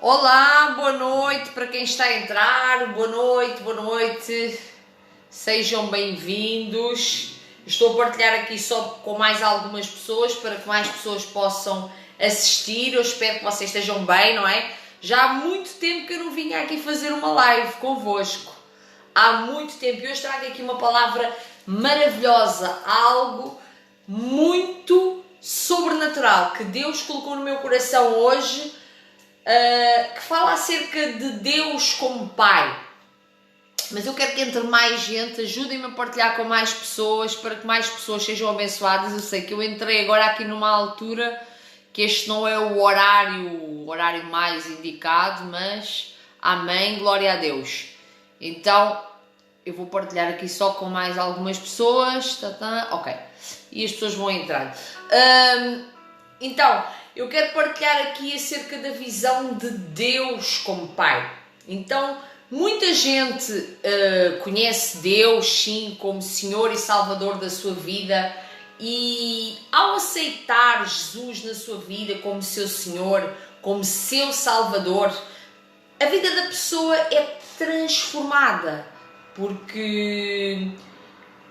Olá, boa noite para quem está a entrar, boa noite, sejam bem-vindos. Estou a partilhar aqui só com mais algumas pessoas para que mais pessoas possam assistir. Eu espero que vocês estejam bem, não é? Já há muito tempo que eu não vinha aqui fazer uma live convosco, há muito tempo. Eu trago aqui uma palavra maravilhosa, algo muito sobrenatural que Deus colocou no meu coração hoje. Que fala acerca de Deus como Pai, mas eu quero que entre mais gente, ajudem-me a partilhar com mais pessoas para que mais pessoas sejam abençoadas. Eu sei que eu entrei agora aqui numa altura que este não é o horário mais indicado, mas amém, glória a Deus. Então eu vou partilhar aqui só com mais algumas pessoas, ok, e as pessoas vão entrar. Então eu quero partilhar aqui acerca da visão de Deus como Pai. Então, muita gente conhece Deus, sim, como Senhor e Salvador da sua vida, e ao aceitar Jesus na sua vida como seu Senhor, como seu Salvador, a vida da pessoa é transformada, porque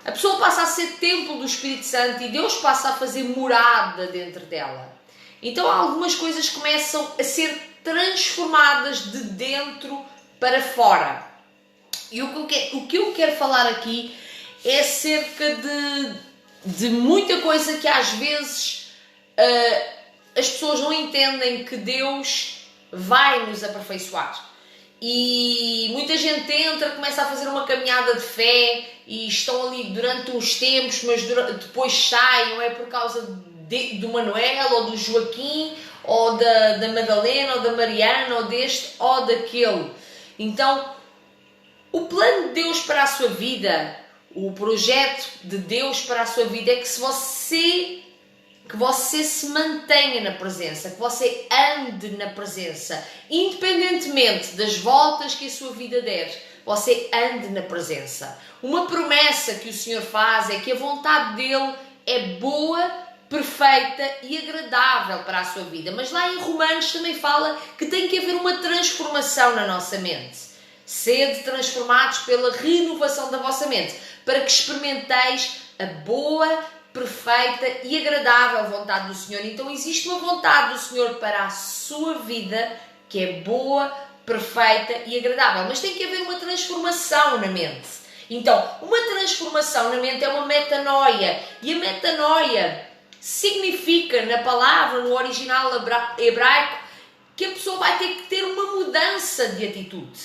a pessoa passa a ser templo do Espírito Santo e Deus passa a fazer morada dentro dela. Então algumas coisas começam a ser transformadas de dentro para fora. E o que eu quero falar aqui é acerca de muita coisa que às vezes as pessoas não entendem que Deus vai nos aperfeiçoar. E muita gente entra, começa a fazer uma caminhada de fé e estão ali durante uns tempos, mas depois saem, não é por causa do Manuel, ou do Joaquim, ou da Madalena, ou da Mariana, ou deste, ou daquele. Então, o plano de Deus para a sua vida, o projeto de Deus para a sua vida é que você se mantenha na presença, que você ande na presença, independentemente das voltas que a sua vida der, você ande na presença. Uma promessa que o Senhor faz é que a vontade dele é boa, perfeita e agradável para a sua vida. Mas lá em Romanos também fala que tem que haver uma transformação na nossa mente. Sede transformados pela renovação da vossa mente, para que experimenteis a boa, perfeita e agradável vontade do Senhor. Então existe uma vontade do Senhor para a sua vida que é boa, perfeita e agradável. Mas tem que haver uma transformação na mente. Então, uma transformação na mente é uma metanoia. E a metanoia significa, na palavra, no original hebraico, que a pessoa vai ter que ter uma mudança de atitude.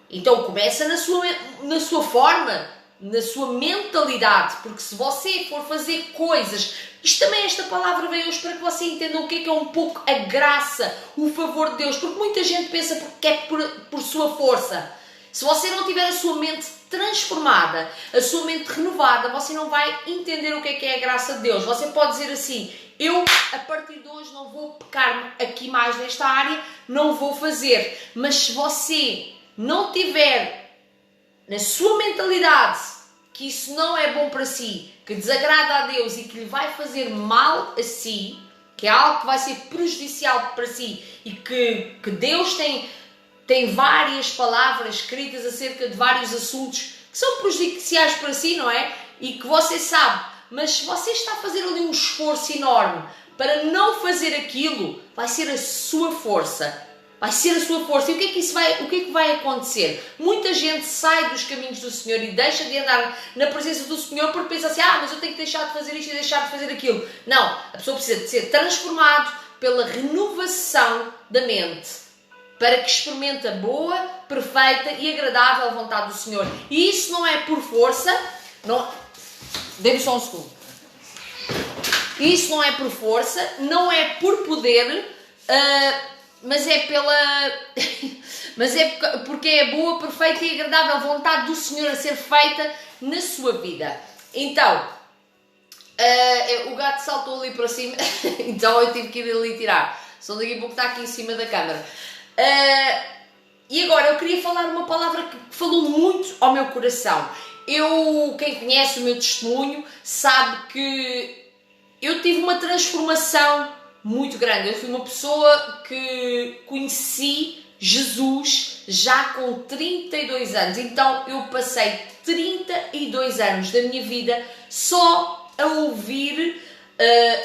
Então começa na sua forma, na sua mentalidade, porque se você for fazer coisas, esta palavra veio hoje para que você entenda o que é um pouco a graça, o favor de Deus, porque muita gente pensa que é por sua força. Se você não tiver a sua mente transformada, a sua mente renovada, você não vai entender o que é a graça de Deus. Você pode dizer assim: eu a partir de hoje não vou pecar aqui mais nesta área, não vou fazer. Mas se você não tiver na sua mentalidade que isso não é bom para si, que desagrada a Deus e que lhe vai fazer mal a si, que é algo que vai ser prejudicial para si e que Deus tem várias palavras escritas acerca de vários assuntos que são prejudiciais para si, não é? E que você sabe, mas se você está a fazer ali um esforço enorme para não fazer aquilo, vai ser a sua força. Vai ser a sua força. E o que é que vai acontecer? Muita gente sai dos caminhos do Senhor e deixa de andar na presença do Senhor porque pensa assim: mas eu tenho que deixar de fazer isto e deixar de fazer aquilo. Não, a pessoa precisa de ser transformado pela renovação da mente, para que experimente a boa, perfeita e agradável vontade do Senhor. E isso não é por força, não... Dê-me só um segundo. Isso não é por força, não é por poder, mas é porque é boa, perfeita e agradável a vontade do Senhor a ser feita na sua vida. Então, o gato saltou ali para cima, então eu tive que ir ali tirar. Só daqui a pouco está aqui em cima da câmara. E agora eu queria falar uma palavra que falou muito ao meu coração. Quem conhece o meu testemunho sabe que eu tive uma transformação muito grande. Eu fui uma pessoa que conheci Jesus já com 32 anos. Então eu passei 32 anos da minha vida só a ouvir,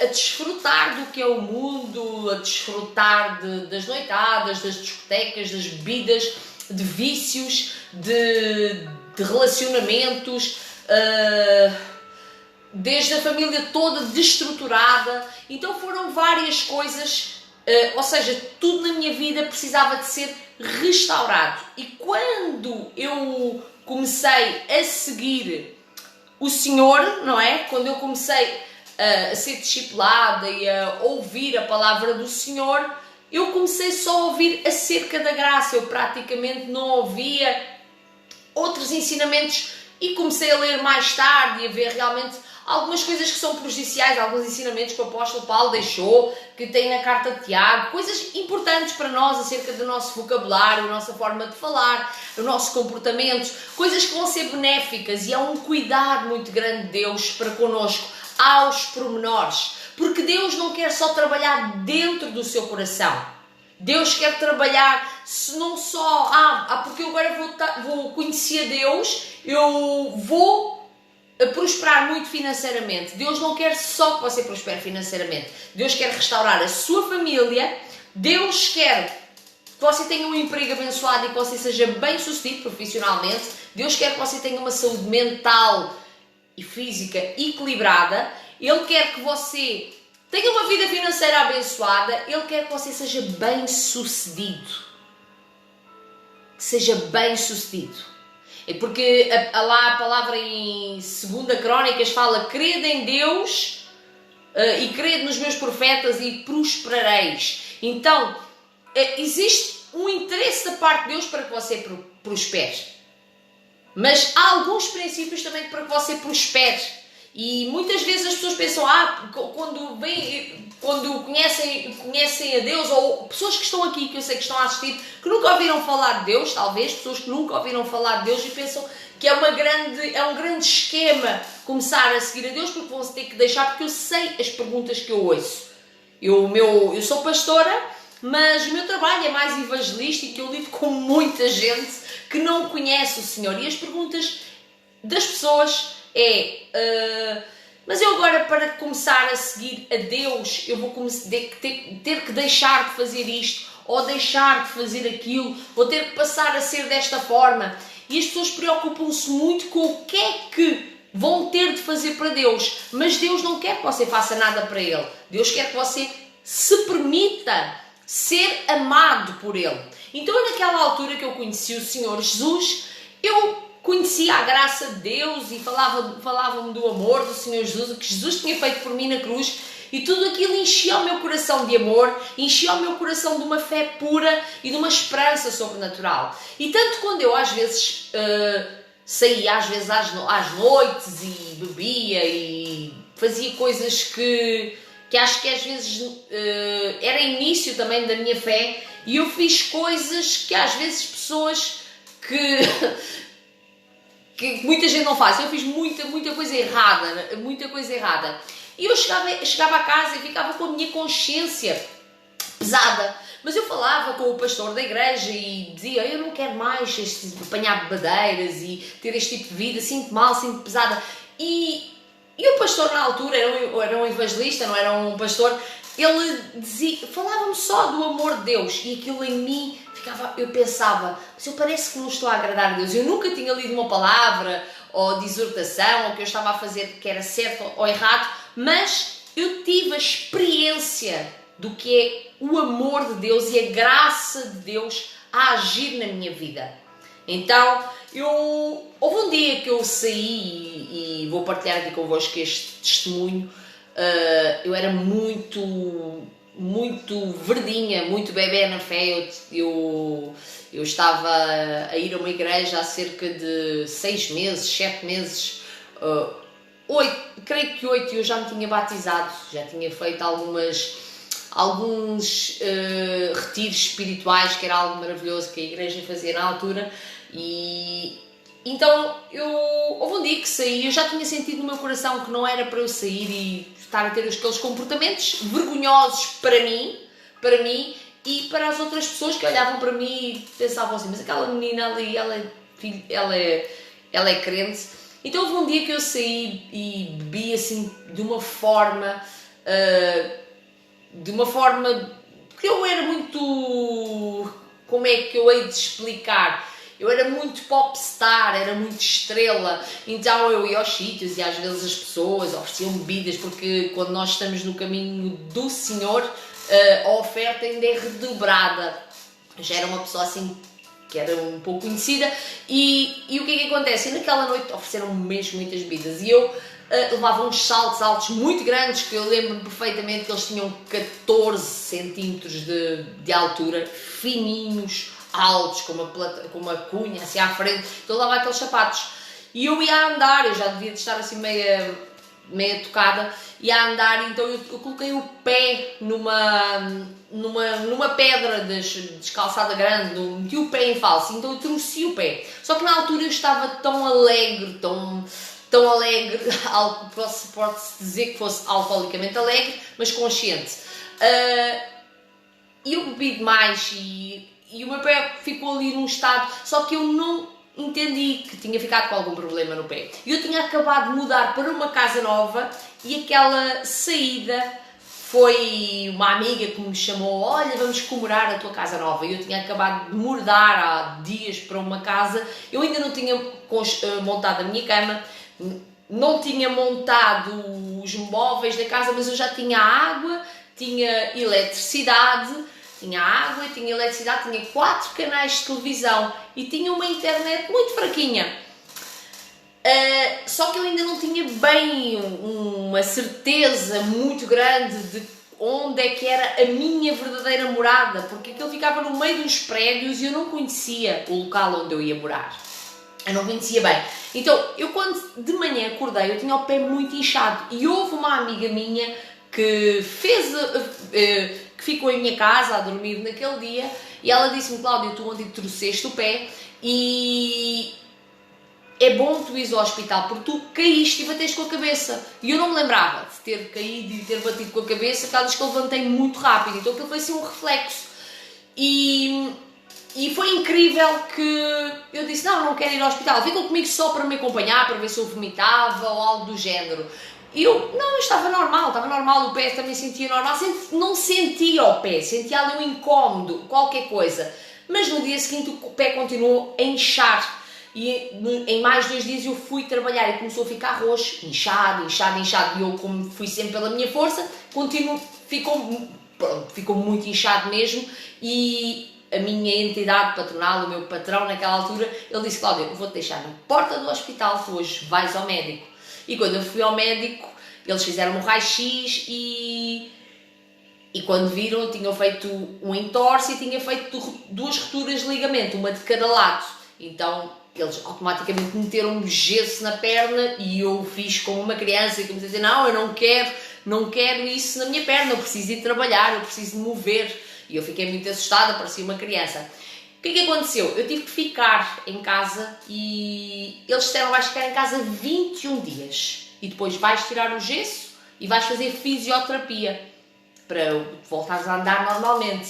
a desfrutar do que é o mundo, a desfrutar das noitadas, das discotecas, das bebidas, de vícios, de relacionamentos, desde a família toda destruturada. Então foram várias coisas, ou seja, tudo na minha vida precisava de ser restaurado. E quando eu comecei a seguir o Senhor, não é? Quando eu comecei a ser discipulada e a ouvir a palavra do Senhor, eu comecei só a ouvir acerca da graça. Eu praticamente não ouvia outros ensinamentos e comecei a ler mais tarde e a ver realmente algumas coisas que são prejudiciais, alguns ensinamentos que o apóstolo Paulo deixou, que tem na carta de Tiago, coisas importantes para nós acerca do nosso vocabulário, a nossa forma de falar, o nosso comportamento, coisas que vão ser benéficas, e há um cuidado muito grande de Deus para connosco, aos pormenores, porque Deus não quer só trabalhar dentro do seu coração. Deus quer trabalhar, se não só, porque eu agora vou conhecer a Deus, eu vou prosperar muito financeiramente. Deus não quer só que você prospere financeiramente. Deus quer restaurar a sua família. Deus quer que você tenha um emprego abençoado e que você seja bem sucedido profissionalmente. Deus quer que você tenha uma saúde mental e física equilibrada. Ele quer que você tenha uma vida financeira abençoada. Ele quer que você seja bem sucedido. Que seja bem sucedido. É porque lá a palavra em 2 Crónicas fala: crede em Deus e crede nos meus profetas e prosperareis. Então, existe um interesse da parte de Deus para que você prospere. Mas há alguns princípios também para que você prospere. E muitas vezes as pessoas pensam, quando conhecem a Deus, ou pessoas que estão aqui, que eu sei que estão a assistir, que nunca ouviram falar de Deus, talvez, pessoas que nunca ouviram falar de Deus e pensam que é um grande esquema começar a seguir a Deus, porque vão ter que deixar, porque eu sei as perguntas que eu ouço. Eu sou pastora, mas o meu trabalho é mais evangelístico, eu lido com muita gente que não conhece o Senhor. E as perguntas das pessoas mas eu agora, para começar a seguir a Deus, eu vou ter que deixar de fazer isto, ou deixar de fazer aquilo, vou ter que passar a ser desta forma. E as pessoas preocupam-se muito com o que é que vão ter de fazer para Deus. Mas Deus não quer que você faça nada para Ele. Deus quer que você se permita ser amado por Ele. Então, naquela altura que eu conheci o Senhor Jesus, eu conhecia a graça de Deus e falava-me do amor do Senhor Jesus, o que Jesus tinha feito por mim na cruz, e tudo aquilo enchia o meu coração de amor, enchia o meu coração de uma fé pura e de uma esperança sobrenatural. E tanto quando eu às vezes saía às vezes às noites e bebia e fazia coisas que acho que às vezes era início também da minha fé, e eu fiz coisas que às vezes pessoas que muita gente não faz. Eu fiz muita coisa errada, e eu chegava a casa e ficava com a minha consciência pesada, mas eu falava com o pastor da igreja e dizia: eu não quero mais apanhar bebedeiras e ter este tipo de vida, sinto mal, sinto pesada. E o pastor na altura era um evangelista, não era um pastor. Ele falava-me só do amor de Deus, e aquilo em mim eu pensava: mas eu parece que não estou a agradar a Deus. Eu nunca tinha lido uma palavra ou de exortação, ou que eu estava a fazer que era certo ou errado, mas eu tive a experiência do que é o amor de Deus e a graça de Deus a agir na minha vida. Então, houve um dia que eu saí, e vou partilhar aqui convosco este testemunho. Eu era muito verdinha, muito bebé na fé. Eu estava a ir a uma igreja há cerca de 6 meses, 7 meses, 8, creio que 8, e eu já me tinha batizado, já tinha feito alguns retiros espirituais, que era algo maravilhoso que a igreja fazia na altura, e então houve um dia que saí, eu já tinha sentido no meu coração que não era para eu sair e estar a ter aqueles comportamentos vergonhosos para mim e para as outras pessoas que olhavam para mim e pensavam assim, mas aquela menina ali, ela é crente. Então houve um dia que eu saí e bebi assim de uma forma porque eu era muito, como é que eu hei de explicar? Eu era muito popstar, era muito estrela, então eu ia aos sítios e às vezes as pessoas ofereciam bebidas, porque quando nós estamos no caminho do Senhor, a oferta ainda é redobrada. Já era uma pessoa assim que era um pouco conhecida e o que é que acontece? E naquela noite ofereceram-me mesmo muitas bebidas e eu levava uns saltos altos muito grandes, que eu lembro-me perfeitamente que eles tinham 14 centímetros de altura, fininhos, altos, com uma cunha assim à frente, então eu levava aqueles sapatos e eu ia a andar, eu já devia de estar assim meia tocada, ia a andar, então eu coloquei o pé numa pedra descalçada grande, meti o pé em falso, então eu torci o pé, só que na altura eu estava tão alegre, tão alegre, pode-se dizer que fosse alcoolicamente alegre, mas consciente, e eu bebi demais e o meu pé ficou ali num estado, só que eu não entendi que tinha ficado com algum problema no pé. Eu tinha acabado de mudar para uma casa nova e aquela saída foi uma amiga que me chamou, olha, vamos comemorar a tua casa nova. Eu tinha acabado de mudar há dias para uma casa, eu ainda não tinha montado a minha cama, não tinha montado os móveis da casa, mas eu já tinha água, tinha eletricidade, tinha 4 canais de televisão e tinha uma internet muito fraquinha. Só que eu ainda não tinha bem uma certeza muito grande de onde é que era a minha verdadeira morada, porque aquilo ficava no meio dos prédios e eu não conhecia o local onde eu ia morar. Eu não conhecia bem. Então, eu quando de manhã acordei, eu tinha o pé muito inchado e houve uma amiga minha que que ficou em minha casa a dormir naquele dia e ela disse-me, Cláudia, tu ontem torceste o pé e é bom tu ires ao hospital porque tu caíste e bateste com a cabeça. E eu não me lembrava de ter caído e ter batido com a cabeça, caso que eu levantei muito rápido, então aquilo foi assim um reflexo. E foi incrível que eu disse, não quero ir ao hospital, ficam comigo só para me acompanhar, para ver se eu vomitava ou algo do género. E eu estava normal, o pé também sentia normal, não sentia o pé, sentia ali um incómodo, qualquer coisa. Mas no dia seguinte o pé continuou a inchar e em mais 2 dias eu fui trabalhar e começou a ficar roxo, inchado, e eu, como fui sempre pela minha força, ficou muito inchado mesmo e a minha entidade patronal, o meu patrão naquela altura, ele disse, Cláudia, eu vou-te deixar na porta do hospital, tu hoje vais ao médico. E quando eu fui ao médico, eles fizeram um raio-x e quando viram, tinham feito um entorse e tinha feito 2 rupturas de ligamento, uma de cada lado. Então, eles automaticamente meteram gesso na perna e eu fiz como uma criança e comecei a dizer, não, eu não quero isso na minha perna, eu preciso ir trabalhar, eu preciso me mover. E eu fiquei muito assustada, parecia uma criança. O que é que aconteceu? Eu tive que ficar em casa e eles disseram, vais ficar em casa 21 dias e depois vais tirar o gesso e vais fazer fisioterapia para voltares a andar normalmente.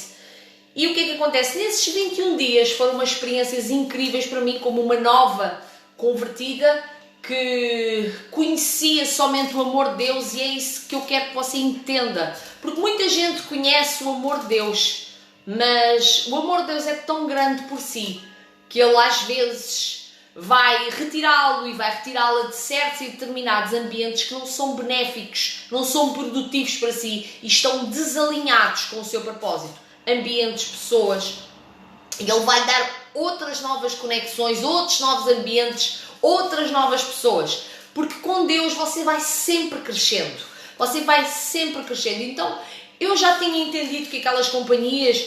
E o que é que acontece? Nesses 21 dias foram umas experiências incríveis para mim, como uma nova convertida que conhecia somente o amor de Deus, e é isso que eu quero que você entenda. Porque muita gente conhece o amor de Deus, mas o amor de Deus é tão grande por si que Ele às vezes vai retirá-lo e vai retirá-la de certos e determinados ambientes que não são benéficos, não são produtivos para si e estão desalinhados com o seu propósito. Ambientes, pessoas, e Ele vai dar outras novas conexões, outros novos ambientes, outras novas pessoas, porque com Deus você vai sempre crescendo, então eu já tinha entendido que aquelas companhias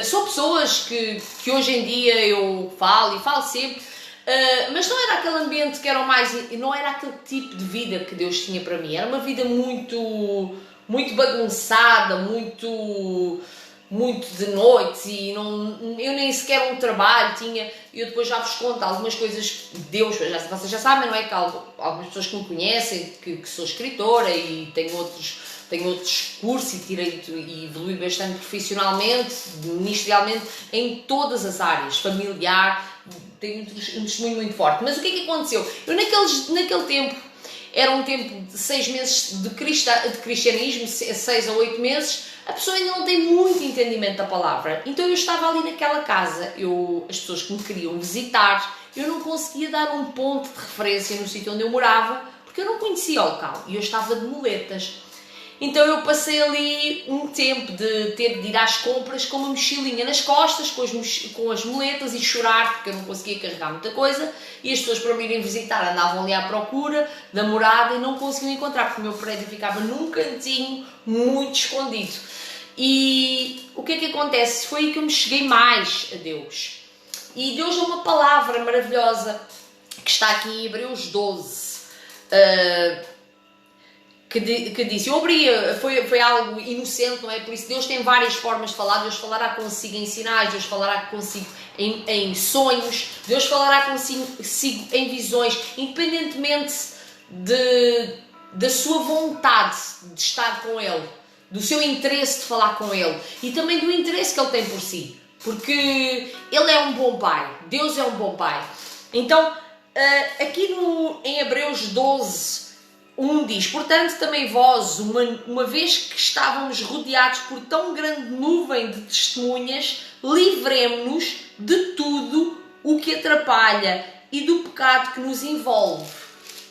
são pessoas que hoje em dia eu falo sempre, mas não era aquele ambiente que era não era aquele tipo de vida que Deus tinha para mim, era uma vida muito muito bagunçada, muito de noite, e eu nem sequer um trabalho tinha. Eu depois já vos conto algumas coisas de Deus, vocês já sabem, não é? Que algumas pessoas que me conhecem, que sou escritora e tenho outros cursos e evolui bastante profissionalmente, ministerialmente, em todas as áreas, familiar, tenho um testemunho muito forte. Mas o que é que aconteceu? Eu naquele tempo, era um tempo de 6 meses de cristianismo, 6 a 8 meses, a pessoa ainda não tem muito entendimento da palavra. Então eu estava ali naquela casa, as pessoas que me queriam visitar, eu não conseguia dar um ponto de referência no sítio onde eu morava, porque eu não conhecia o local e eu estava de muletas. Então eu passei ali um tempo de ter de ir às compras com uma mochilinha nas costas, com as muletas, e chorar porque eu não conseguia carregar muita coisa, e as pessoas para me irem visitar andavam ali à procura da morada e não conseguiam encontrar, porque o meu prédio ficava num cantinho muito escondido. E o que é que acontece? Foi aí que eu me cheguei mais a Deus. E Deus deu uma palavra maravilhosa que está aqui em Hebreus 12. Que disse, eu abri, foi algo inocente, não é? Por isso Deus tem várias formas de falar. Deus falará consigo em sinais, Deus falará consigo em sonhos, Deus falará consigo em visões, independentemente da sua vontade de estar com Ele, do seu interesse de falar com Ele e também do interesse que Ele tem por si, porque Ele é um bom Pai, Deus é um bom Pai. Então, aqui em Hebreus 12, 1 diz, portanto também vós, uma vez que estávamos rodeados por tão grande nuvem de testemunhas, livremo-nos de tudo o que atrapalha e do pecado que nos envolve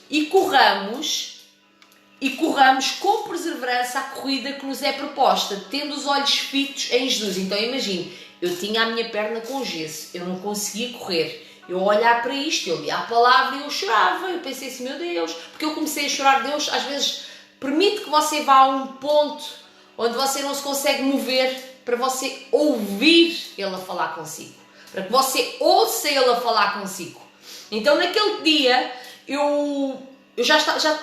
e corramos com perseverança a corrida que nos é proposta, tendo os olhos fitos em Jesus. Então imagine, eu tinha a minha perna com gesso, eu não conseguia correr. Eu olhar para isto, eu lia a palavra e eu chorava. Eu pensei assim, meu Deus, porque eu comecei a chorar. Deus às vezes permite que você vá a um ponto onde você não se consegue mover para você ouvir Ele a falar consigo, para que você ouça Ele a falar consigo. Então naquele dia eu já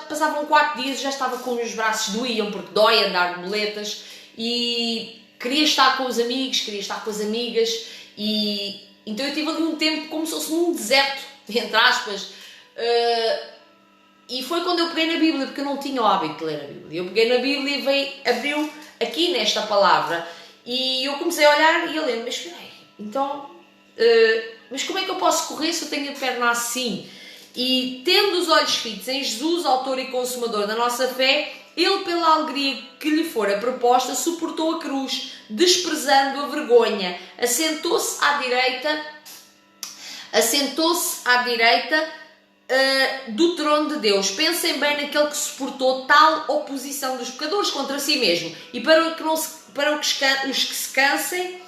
passavam 4 dias, já estava com os meus braços doíam, porque dói andar de muletas, e queria estar com os amigos, queria estar com as amigas, e então eu tive ali um tempo como se fosse num deserto, entre aspas, e foi quando eu peguei na Bíblia, porque eu não tinha o hábito de ler a Bíblia. Eu peguei na Bíblia e abriu aqui nesta palavra, e eu comecei a olhar e eu lembro, mas espera aí, então, mas como é que eu posso correr se eu tenho a perna assim? E tendo os olhos fitos em Jesus, autor e consumador da nossa fé, Ele, pela alegria que lhe fora proposta, suportou a cruz, desprezando a vergonha, assentou-se à direita do trono de Deus. Pensem bem naquele que suportou tal oposição dos pecadores contra si mesmo, e para os que se cansem,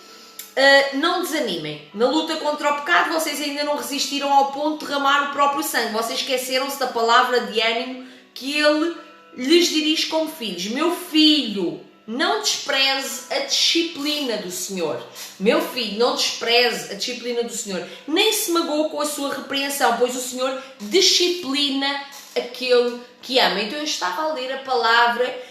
não desanimem. Na luta contra o pecado, vocês ainda não resistiram ao ponto de derramar o próprio sangue. Vocês esqueceram-se da palavra de ânimo que Ele lhes dirige como filhos. Meu filho, não despreze a disciplina do Senhor. Meu filho, não despreze a disciplina do Senhor. Nem se magoe com a sua repreensão, pois o Senhor disciplina aquele que ama. Então eu estava a ler a palavra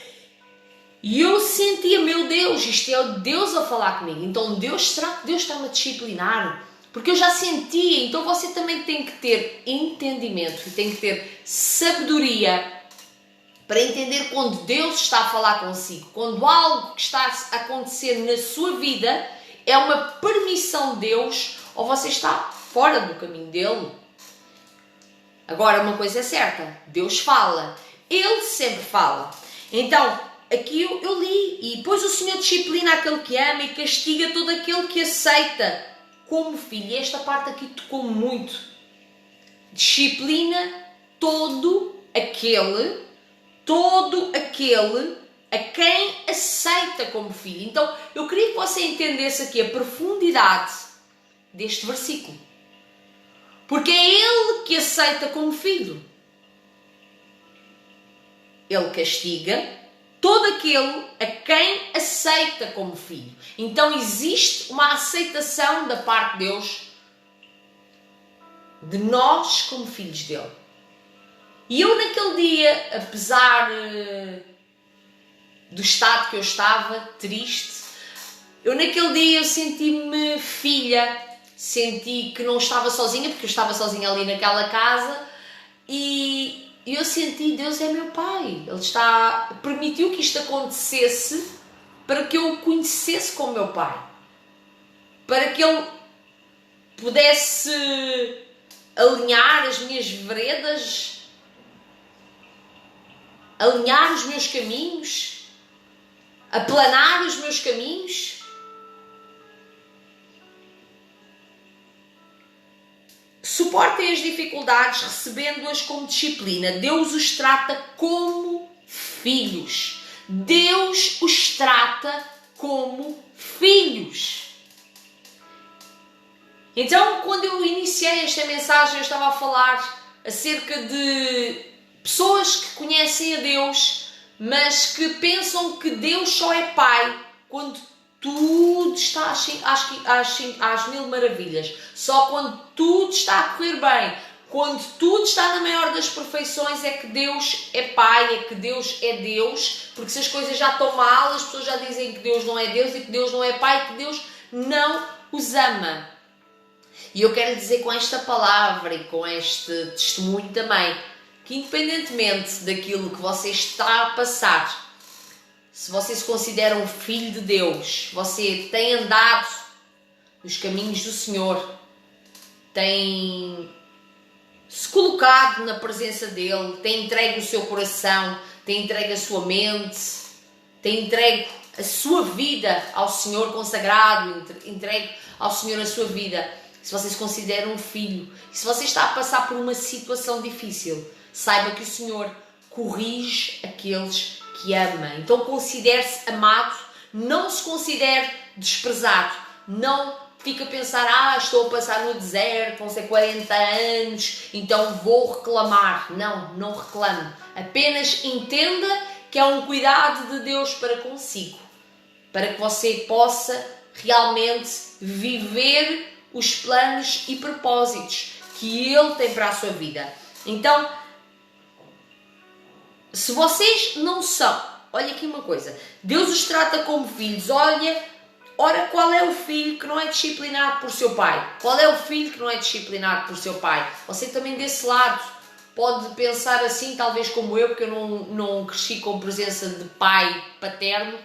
e eu sentia, meu Deus, isto é Deus a falar comigo. Então será que Deus está-me a disciplinar? Porque eu já sentia. Então você também tem que ter entendimento e tem que ter sabedoria para entender quando Deus está a falar consigo. Quando algo que está a acontecer na sua vida é uma permissão de Deus, ou você está fora do caminho dele. Agora, uma coisa é certa, Deus fala. Ele sempre fala. Então, aqui eu li, e depois o Senhor disciplina aquele que ama e castiga todo aquele que aceita como filho. E esta parte aqui tocou-me muito. Disciplina todo aquele a quem aceita como filho. Então, eu queria que você entendesse aqui a profundidade deste versículo. Porque é Ele que aceita como filho. Ele castiga todo aquele a quem aceita como filho. Então, existe uma aceitação da parte de Deus de nós como filhos dele. E eu naquele dia, apesar do estado que eu estava, triste. Eu naquele dia eu senti-me filha, senti que não estava sozinha, porque eu estava sozinha ali naquela casa, e eu senti, Deus é meu Pai, Ele permitiu que isto acontecesse para que eu o conhecesse como meu Pai, para que Ele pudesse alinhar as minhas veredas, alinhar os meus caminhos, aplanar os meus caminhos. Suportem as dificuldades recebendo-as como disciplina. Deus os trata como filhos. Deus os trata como filhos. Então, quando eu iniciei esta mensagem, eu estava a falar acerca de pessoas que conhecem a Deus, mas que pensam que Deus só é Pai quando tudo está às mil maravilhas. Só quando tudo está a correr bem, quando tudo está na maior das perfeições, é que Deus é Pai, é que Deus é Deus. Porque se as coisas já estão mal, as pessoas já dizem que Deus não é Deus e que Deus não é Pai, e que Deus não os ama. E eu quero dizer com esta palavra e com este testemunho também, que independentemente daquilo que você está a passar, se você se considera um filho de Deus, você tem andado nos caminhos do Senhor, tem se colocado na presença dEle, tem entregue o seu coração, tem entregue a sua mente, tem entregue a sua vida ao Senhor, consagrado, entregue ao Senhor a sua vida. Se você se considera um filho, se você está a passar por uma situação difícil, saiba que o Senhor corrige aqueles que ama. Então considere-se amado, não se considere desprezado, não fique a pensar, estou a passar no deserto, vão ser 40 anos, então vou reclamar. Não, não reclame. Apenas entenda que é um cuidado de Deus para consigo, para que você possa realmente viver os planos e propósitos que Ele tem para a sua vida. Então, se vocês não são, olha aqui uma coisa, Deus os trata como filhos. Ora, qual é o filho que não é disciplinado por seu pai? Qual é o filho que não é disciplinado por seu pai? Você também desse lado pode pensar assim, talvez como eu, porque eu não cresci com presença de pai paterno,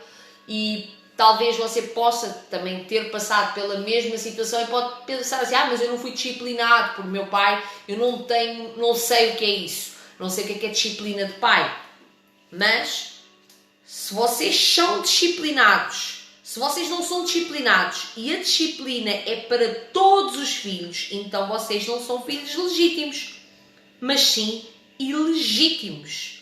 e talvez você possa também ter passado pela mesma situação e pode pensar assim, mas eu não fui disciplinado por meu pai, eu não sei o que é isso, não sei o que é disciplina de pai. Mas, se vocês são disciplinados, se vocês não são disciplinados e a disciplina é para todos os filhos, então vocês não são filhos legítimos, mas sim ilegítimos.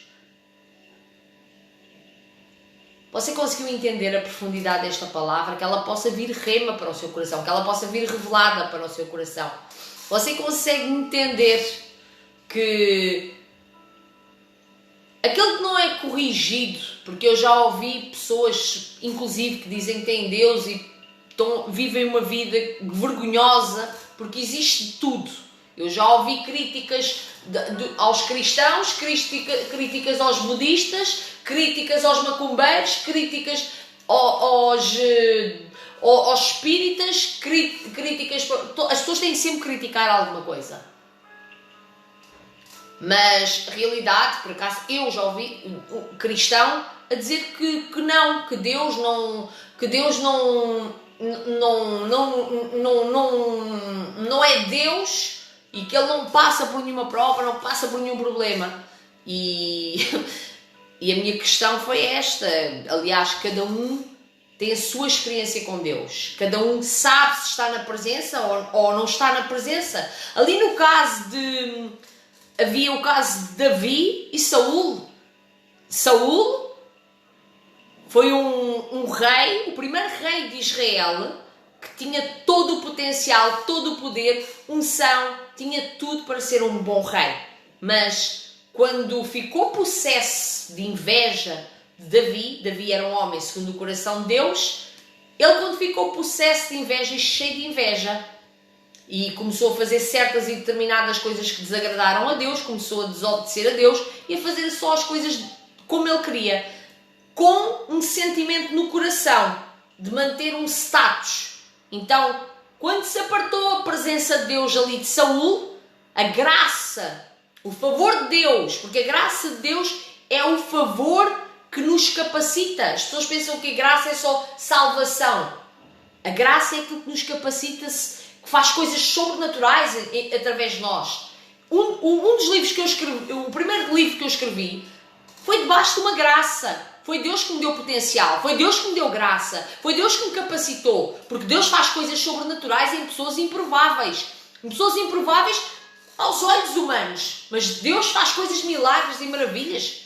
Você conseguiu entender a profundidade desta palavra? Que ela possa vir rema para o seu coração, que ela possa vir revelada para o seu coração. Você consegue entender que aquele que não é corrigido, porque eu já ouvi pessoas, inclusive, que dizem que têm Deus e vivem uma vida vergonhosa, porque existe tudo. Eu já ouvi críticas aos cristãos, críticas aos budistas, críticas aos macumbeiros, críticas aos espíritas, críticas... As pessoas têm sempre que criticar alguma coisa. Mas, realidade, por acaso, eu já ouvi um cristão a dizer que Deus não é Deus e que Ele não passa por nenhuma prova, não passa por nenhum problema. E a minha questão foi esta. Aliás, cada um tem a sua experiência com Deus. Cada um sabe se está na presença ou não está na presença. Ali no caso havia o caso de Davi e Saul. Saul foi um rei, o primeiro rei de Israel, que tinha todo o potencial, todo o poder, unção, tinha tudo para ser um bom rei. Mas quando ficou possesso de inveja de Davi era um homem segundo o coração de Deus, ele quando ficou possesso de inveja e cheio de inveja, e começou a fazer certas e determinadas coisas que desagradaram a Deus, começou a desobedecer a Deus e a fazer só as coisas como ele queria. com um sentimento no coração de manter um status. Então, quando se apartou a presença de Deus ali de Saul, a graça, o favor de Deus, porque a graça de Deus é o favor que nos capacita. As pessoas pensam que a graça é só salvação. A graça é aquilo que nos capacita, que faz coisas sobrenaturais através de nós. Um dos livros que eu escrevi, o primeiro livro que eu escrevi, foi debaixo de uma graça. Foi Deus que me deu potencial, foi Deus que me deu graça, foi Deus que me capacitou, porque Deus faz coisas sobrenaturais em pessoas improváveis. Em pessoas improváveis aos olhos humanos, mas Deus faz coisas milagres e maravilhas.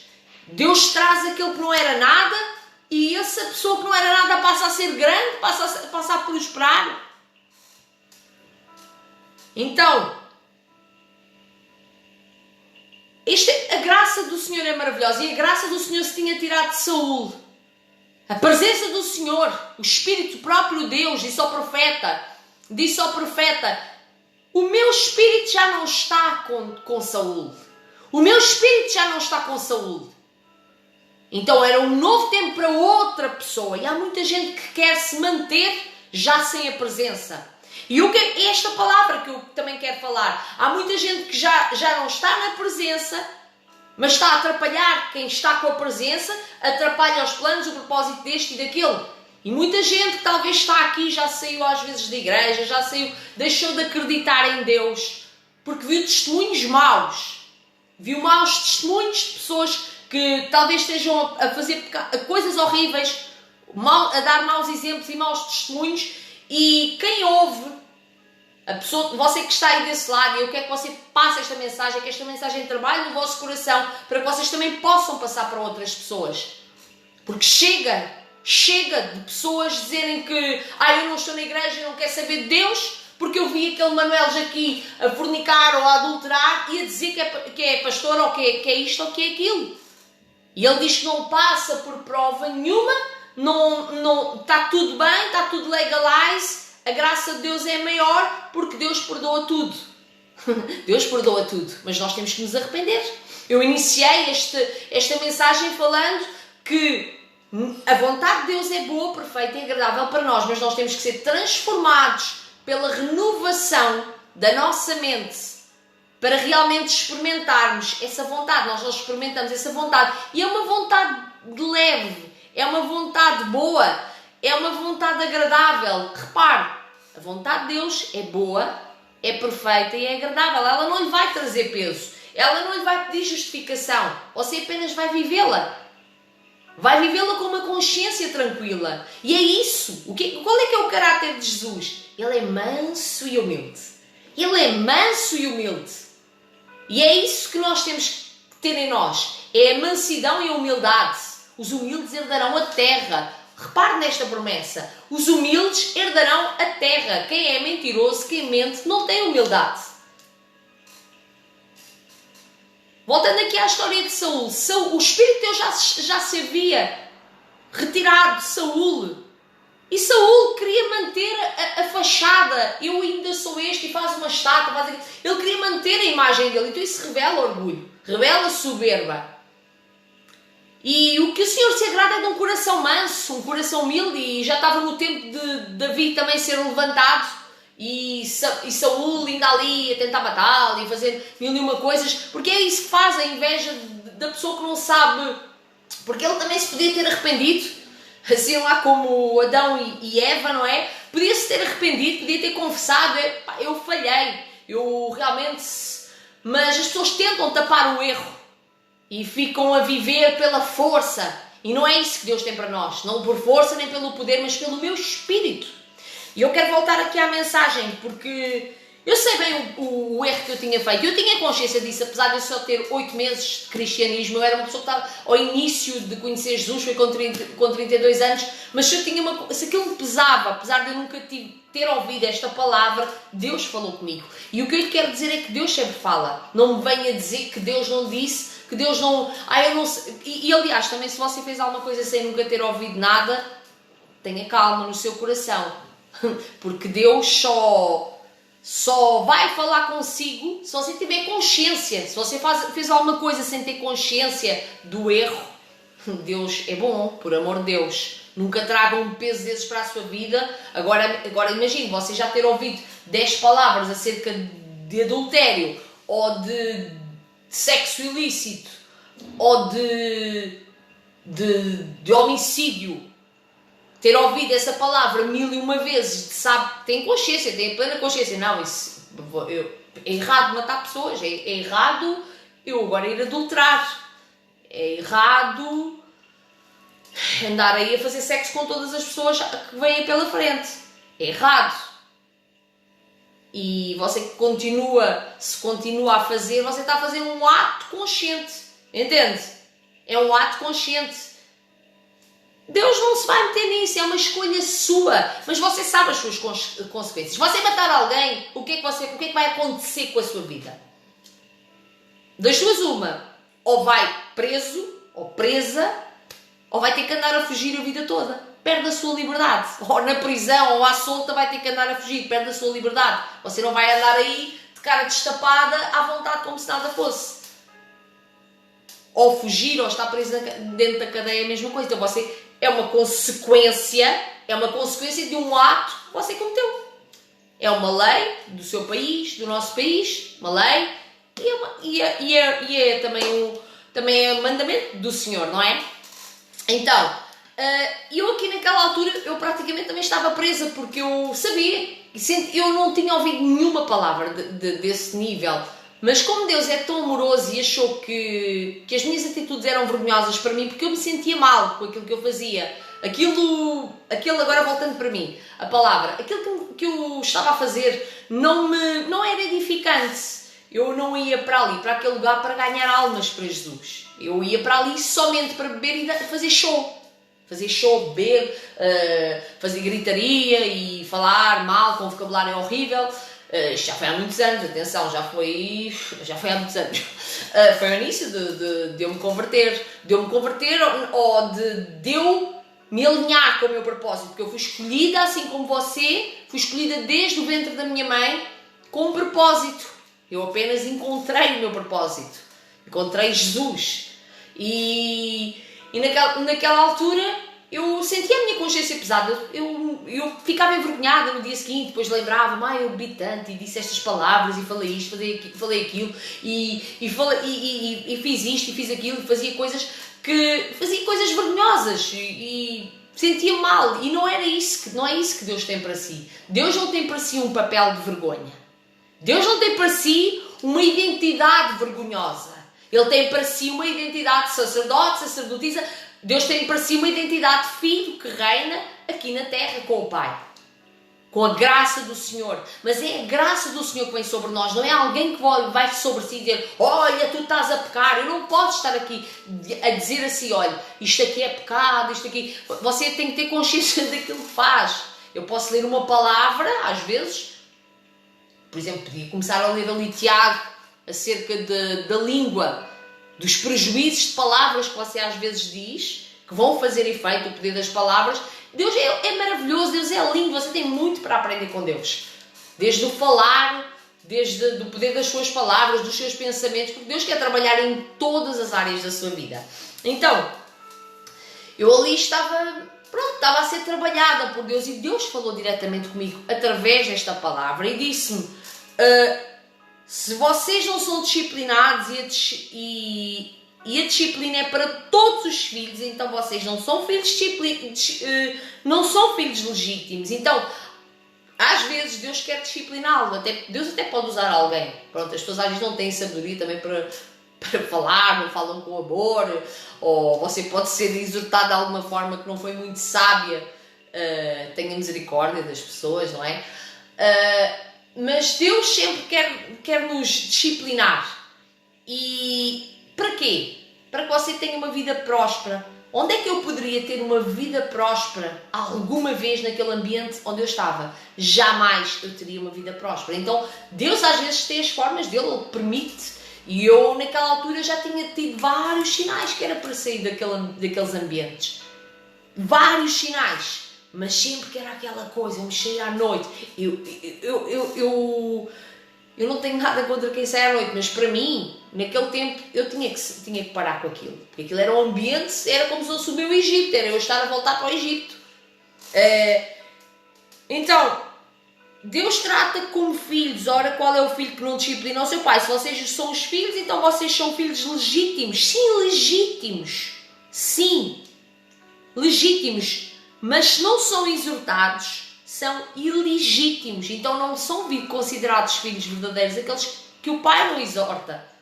Deus traz aquele que não era nada e essa pessoa que não era nada passa a ser grande, passa a prosperar. Então, a graça do Senhor é maravilhosa e a graça do Senhor se tinha tirado de Saul. A presença do Senhor, o Espírito próprio Deus, disse ao profeta, o meu Espírito já não está com Saul. O meu Espírito já não está com Saul. Então era um novo tempo para outra pessoa. E há muita gente que quer se manter já sem a presença. E esta palavra que eu também quero falar. Há muita gente que já não está na presença, mas está a atrapalhar quem está com a presença, atrapalha os planos, o propósito deste e daquele. E muita gente que talvez está aqui já saiu às vezes da igreja, já saiu, deixou de acreditar em Deus, porque viu testemunhos maus. Viu maus testemunhos de pessoas que talvez estejam a fazer coisas horríveis, a dar maus exemplos e maus testemunhos, e quem ouve, a pessoa, você que está aí desse lado, eu quero que você passe esta mensagem, que esta mensagem trabalhe no vosso coração, para que vocês também possam passar para outras pessoas. Porque chega de pessoas dizerem que eu não estou na igreja, eu não quero saber de Deus, porque eu vi aquele Manuel aqui a fornicar ou a adulterar e a dizer que é pastor ou que é isto ou que é aquilo. E ele diz que não passa por prova nenhuma, não, está tudo bem, está tudo legalize, a graça de Deus é maior porque Deus perdoa tudo. Deus perdoa tudo, mas nós temos que nos arrepender. Eu iniciei esta mensagem falando que a vontade de Deus é boa, perfeita e agradável para nós, mas nós temos que ser transformados pela renovação da nossa mente para realmente experimentarmos essa vontade. Nós experimentamos essa vontade e é uma vontade leve, é uma vontade boa, é uma vontade agradável. Repare, a vontade de Deus é boa, é perfeita e é agradável. Ela não lhe vai trazer peso, ela não lhe vai pedir justificação, você apenas vai vivê-la. Vai vivê-la com uma consciência tranquila. E é isso. Qual é que é o caráter de Jesus? Ele é manso e humilde. Ele é manso e humilde. E é isso que nós temos que ter em nós. É a mansidão e a humildade. Os humildes herdarão a terra. Repare nesta promessa. Os humildes herdarão a terra. Quem é mentiroso, quem mente, não tem humildade. Voltando aqui à história de Saul. O Espírito de Deus já se havia retirado de Saul. E Saul queria manter a fachada. Eu ainda sou este e faz uma estátua. Ele queria manter a imagem dele. Então isso revela orgulho. Revela soberba. E o que o Senhor se agrada é de um coração manso, um coração humilde. E já estava no tempo de Davi também ser levantado. E Saul ainda ali a tentar matá-lo e fazer mil e uma coisas, porque é isso que faz a inveja da pessoa que não sabe, porque ele também se podia ter arrependido, assim lá como Adão e Eva, não é? Podia-se ter arrependido, podia ter confessado, eu falhei, eu realmente... Mas as pessoas tentam tapar o erro e ficam a viver pela força, e não é isso que Deus tem para nós, não por força nem pelo poder, mas pelo meu Espírito. E eu quero voltar aqui à mensagem, porque eu sei bem o erro que eu tinha feito. Eu tinha consciência disso, apesar de eu só ter 8 meses de cristianismo. Eu era uma pessoa que estava ao início de conhecer Jesus, foi com 32 anos. Mas se aquilo me pesava, apesar de eu nunca ter ouvido esta palavra, Deus falou comigo. E o que eu lhe quero dizer é que Deus sempre fala. Não me venha dizer que Deus não disse, que Deus não... eu não sei. E aliás, também se você fez alguma coisa sem nunca ter ouvido nada, tenha calma no seu coração. Porque Deus só vai falar consigo se você tiver consciência. Se você fez alguma coisa sem ter consciência do erro, Deus é bom, por amor de Deus. Nunca tragam um peso desses para a sua vida. Agora imagine, você já ter ouvido 10 palavras acerca de adultério, ou de sexo ilícito, ou de homicídio. Ter ouvido essa palavra 1001 vezes, sabe, tem consciência, tem plena consciência. Não, isso é errado matar pessoas, é errado eu agora ir adulterar, é errado andar aí a fazer sexo com todas as pessoas que vêm pela frente. É errado. E você se continua a fazer, você está a fazer um ato consciente. Entende? É um ato consciente. Deus não se vai meter nisso, é uma escolha sua. Mas você sabe as suas consequências. Você matar alguém, o que é que vai acontecer com a sua vida? Das duas uma. Ou vai preso, ou presa, ou vai ter que andar a fugir a vida toda. Perde a sua liberdade. Ou na prisão, ou à solta, vai ter que andar a fugir. Perde a sua liberdade. Você não vai andar aí de cara destapada à vontade como se nada fosse. Ou fugir, ou estar preso dentro da cadeia é a mesma coisa. Então você é uma consequência de um ato que você cometeu. É uma lei do seu país, do nosso país, uma lei, e é também é mandamento do Senhor, não é? Então, eu aqui naquela altura, eu praticamente também estava presa, porque eu sabia, eu não tinha ouvido nenhuma palavra desse nível, mas como Deus é tão amoroso e achou que as minhas atitudes eram vergonhosas para mim, porque eu me sentia mal com aquilo que eu fazia, aquilo agora voltando para mim, a palavra, aquilo que eu estava a fazer não era edificante. Eu não ia para ali, para aquele lugar, para ganhar almas para Jesus. Eu ia para ali somente para beber e fazer show. Fazer show, beber, fazer gritaria e falar mal, com vocabulário horrível. Isto já foi há muitos anos, atenção, já foi há muitos anos. Foi o início de eu me converter. De eu me converter ou de eu me alinhar com o meu propósito. Porque eu fui escolhida, assim como você, fui escolhida desde o ventre da minha mãe com um propósito. Eu apenas encontrei o meu propósito. Encontrei Jesus. E naquela altura eu sentia a minha consciência pesada. Eu ficava envergonhada no dia seguinte. Depois lembrava-me, eu bebi tanto e disse estas palavras e falei isto, falei aquilo e fiz isto e fiz aquilo e fazia coisas vergonhosas e sentia mal. E não é isso que Deus tem para si. Deus não tem para si um papel de vergonha. Deus não tem para si uma identidade vergonhosa. Ele tem para si uma identidade de sacerdote, sacerdotisa. Deus tem para si uma identidade de filho que reina aqui na terra com o Pai. Com a graça do Senhor. Mas é a graça do Senhor que vem sobre nós. Não é alguém que vai sobre si dizer, olha, tu estás a pecar. Eu não posso estar aqui a dizer assim, olha, isto aqui é pecado, isto aqui... Você tem que ter consciência daquilo que faz. Eu posso ler uma palavra, às vezes... Por exemplo, podia começar a ler ali Tiago acerca da língua, dos prejuízos de palavras que você às vezes diz, que vão fazer efeito, o poder das palavras. Deus é maravilhoso, Deus é lindo, você tem muito para aprender com Deus. Desde o falar, desde o poder das suas palavras, dos seus pensamentos, porque Deus quer trabalhar em todas as áreas da sua vida. Então, eu ali estava a ser trabalhada por Deus e Deus falou diretamente comigo através desta palavra e disse-me, se vocês não são disciplinados e a disciplina é para todos os filhos, então vocês não são filhos legítimos. Então, às vezes Deus quer discipliná-lo, Deus até pode usar alguém. Pronto, as pessoas às vezes não têm sabedoria também para falar, não falam com amor, ou você pode ser exortado de alguma forma que não foi muito sábia. Tenha misericórdia das pessoas, não é? Mas Deus sempre quer nos disciplinar. E para quê? Para que você tenha uma vida próspera. Onde é que eu poderia ter uma vida próspera alguma vez naquele ambiente onde eu estava? Jamais eu teria uma vida próspera. Então, Deus às vezes tem as formas dele, Ele permite. E eu naquela altura já tinha tido vários sinais que era para sair daqueles ambientes. Vários sinais. Mas sempre que era aquela coisa, eu mexer à noite. Eu não tenho nada contra quem sai à noite, mas para mim, naquele tempo eu tinha que parar com aquilo. Porque aquilo era um ambiente, era como se fosse o meu Egito, era eu estar a voltar para o Egito. Então, Deus trata como filhos. Ora, qual é o filho que não disciplina o seu pai? Se vocês são os filhos, então vocês são filhos legítimos. Sim, legítimos. Sim, legítimos. Mas se não são exortados, são ilegítimos. Então não são considerados filhos verdadeiros aqueles que o pai não exorta.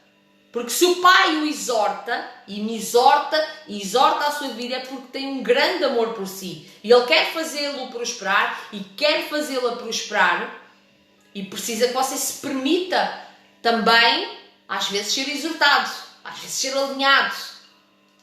Porque se o pai o exorta, e me exorta, e exorta a sua vida, é porque tem um grande amor por si. E ele quer fazê-lo prosperar, e quer fazê-la prosperar, e precisa que você se permita também, às vezes, ser exortado, às vezes ser alinhado.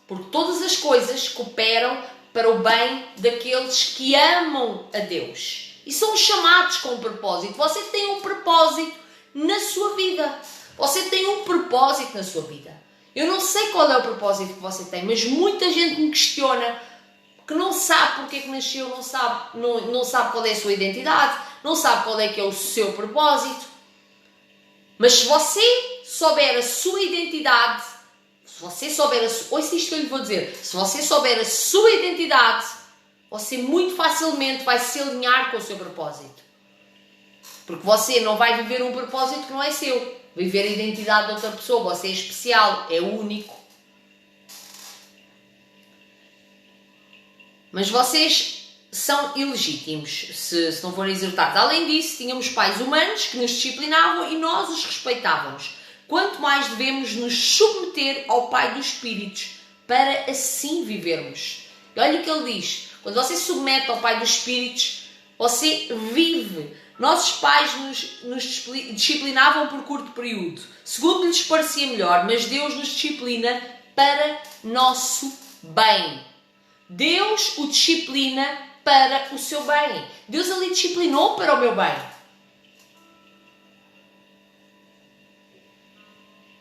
Porque todas as coisas cooperam para o bem daqueles que amam a Deus. E são chamados com um propósito. Você tem um propósito na sua vida. Você tem um propósito na sua vida. Eu não sei qual é o propósito que você tem, mas muita gente me questiona que não sabe porque é que nasceu, não sabe qual é a sua identidade, não sabe qual é que é o seu propósito. Mas se você souber a sua identidade, se você souber ouça isto que eu lhe vou dizer, se você souber a sua identidade, você muito facilmente vai se alinhar com o seu propósito. Porque você não vai viver um propósito que não é seu. Viver a identidade de outra pessoa. Você é especial, é único. Mas vocês são ilegítimos se não forem exortados. Além disso, tínhamos pais humanos que nos disciplinavam e nós os respeitávamos. Quanto mais devemos nos submeter ao Pai dos Espíritos para assim vivermos. E olha o que ele diz. Quando você se submete ao Pai dos Espíritos, você vive. Nossos pais nos disciplinavam por curto período, segundo lhes parecia melhor, mas Deus nos disciplina para nosso bem. Deus o disciplina para o seu bem. Deus ali disciplinou para o meu bem.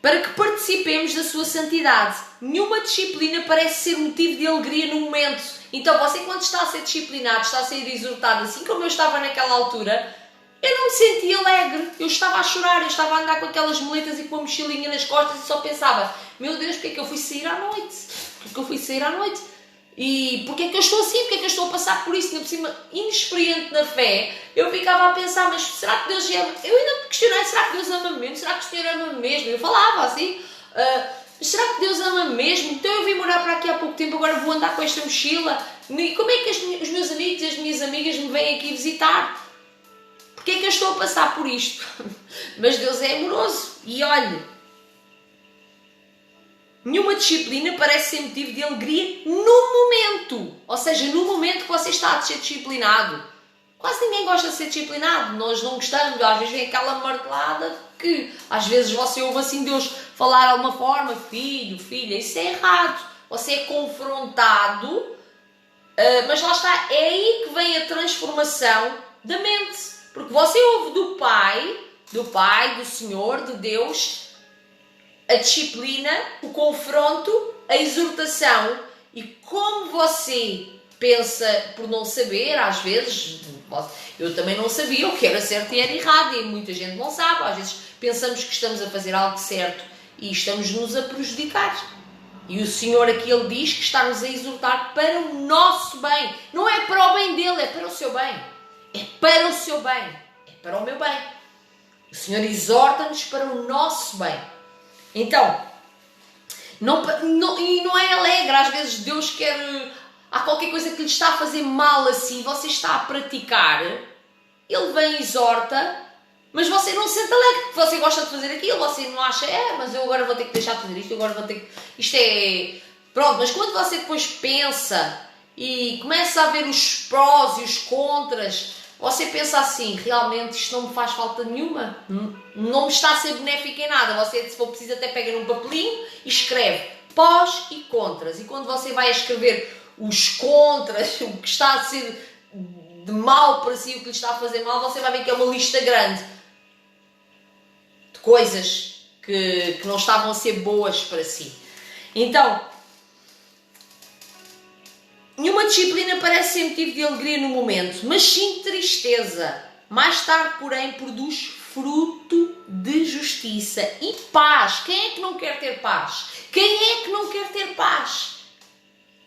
Para que participemos da sua santidade. Nenhuma disciplina parece ser motivo de alegria no momento. Então você, quando está a ser disciplinado, está a ser exortado, assim como eu estava naquela altura, eu não me sentia alegre, eu estava a chorar, eu estava a andar com aquelas moletas e com a mochilinha nas costas e só pensava, meu Deus, porque é que eu fui sair à noite? Porque é que eu fui sair à noite? E porque é que eu estou assim? Porque é que eu estou a passar por isso? Ainda por cima, inexperiente na fé, eu ficava a pensar, mas será que Deus ama? Eu ainda me questionei, será que Deus ama mesmo? Será que o Senhor ama mesmo? Eu falava assim, será que Deus ama mesmo? Então eu vim morar para aqui há pouco tempo, agora vou andar com esta mochila. E como é que os meus amigos e as minhas amigas me vêm aqui visitar? Porque é que eu estou a passar por isto? Mas Deus é amoroso. E olhe, nenhuma disciplina parece ser motivo de alegria no momento. Ou seja, no momento que você está a ser disciplinado. Quase ninguém gosta de ser disciplinado. Nós não gostamos. Às vezes vem aquela martelada que às vezes você ouve assim Deus falar de alguma forma. Filho, filha, isso é errado. Você é confrontado. Mas lá está. É aí que vem a transformação da mente. Porque você ouve do Pai, do Senhor, de Deus, a disciplina, o confronto, a exortação. E como você pensa por não saber, às vezes, eu também não sabia o que era certo e era errado, e muita gente não sabe. Às vezes pensamos que estamos a fazer algo certo e estamos-nos a prejudicar. E o Senhor aqui, Ele diz que está-nos a exortar para o nosso bem. Não é para o bem dele, é para o seu bem. É para o seu bem. É para o meu bem. O Senhor exorta-nos para o nosso bem. Então, e não é alegre. Às vezes Deus quer... Há qualquer coisa que lhe está a fazer mal assim. Você está a praticar. Ele vem e exorta. Mas você não se sente alegre. Porque você gosta de fazer aquilo. Você não acha... mas eu agora vou ter que deixar de fazer isto. Agora vou ter que... Isto é... Pronto, mas quando você depois pensa... E começa a ver os prós e os contras... Você pensa assim, realmente isto não me faz falta nenhuma, não me está a ser benéfico em nada. Você, se for preciso, até pega num papelinho e escreve pós e contras. E quando você vai escrever os contras, o que está a ser de mal para si, o que lhe está a fazer mal, você vai ver que é uma lista grande de coisas que não estavam a ser boas para si. Então, nenhuma disciplina parece ser motivo de alegria no momento, mas sim tristeza. Mais tarde, porém, produz fruto de justiça e paz. Quem é que não quer ter paz? Quem é que não quer ter paz?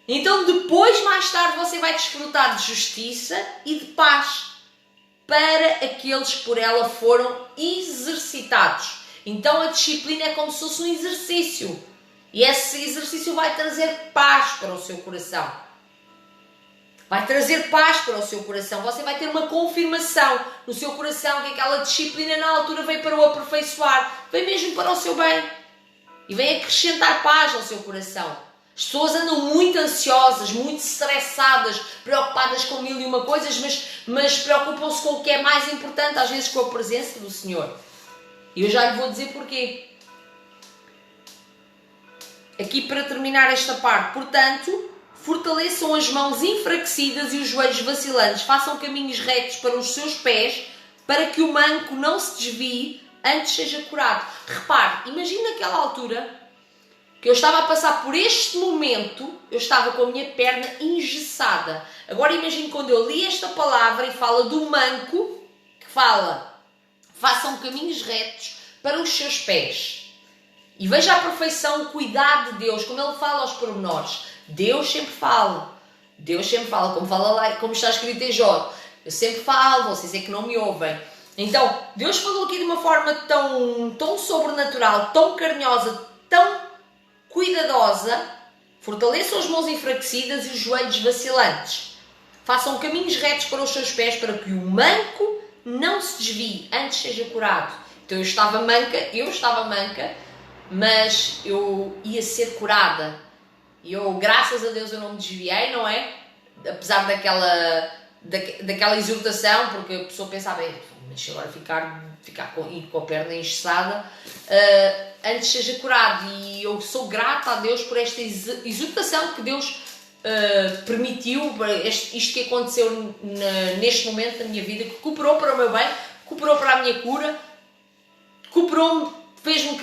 Então depois, mais tarde, você vai desfrutar de justiça e de paz para aqueles que por ela foram exercitados. Então a disciplina é como se fosse um exercício. E esse exercício vai trazer paz para o seu coração. Vai trazer paz para o seu coração. Você vai ter uma confirmação no seu coração que aquela disciplina na altura veio para o aperfeiçoar. Veio mesmo para o seu bem. E vem acrescentar paz ao seu coração. As pessoas andam muito ansiosas, muito estressadas, preocupadas com mil e uma coisas, mas preocupam-se com o que é mais importante, às vezes com a presença do Senhor. E eu já lhe vou dizer porquê. Aqui para terminar esta parte, portanto, fortaleçam as mãos enfraquecidas e os joelhos vacilantes, façam caminhos retos para os seus pés, para que o manco não se desvie, antes seja curado. Repare, imagina naquela altura que eu estava a passar por este momento, eu estava com a minha perna engessada. Agora imagine quando eu li esta palavra e fala do manco, que fala, façam caminhos retos para os seus pés. E veja a perfeição, o cuidado de Deus, como Ele fala aos pormenores. Deus sempre fala. Deus sempre fala, como fala lá, como está escrito em Jó. Eu sempre falo, vocês é que não me ouvem. Então, Deus falou aqui de uma forma tão sobrenatural, tão carinhosa, tão cuidadosa. Fortaleçam as mãos enfraquecidas e os joelhos vacilantes. Façam caminhos retos para os seus pés, para que o manco não se desvie, antes seja curado. Então eu estava manca, mas eu ia ser curada. E eu, graças a Deus, eu não me desviei, não é? Apesar daquela exortação, porque a pessoa pensava, mas agora ficar com a perna engessada, antes seja curado. E eu sou grata a Deus por esta exortação que Deus permitiu, isto que aconteceu neste momento da minha vida, que cooperou para o meu bem, cooperou para a minha cura, cooperou-me, fez-me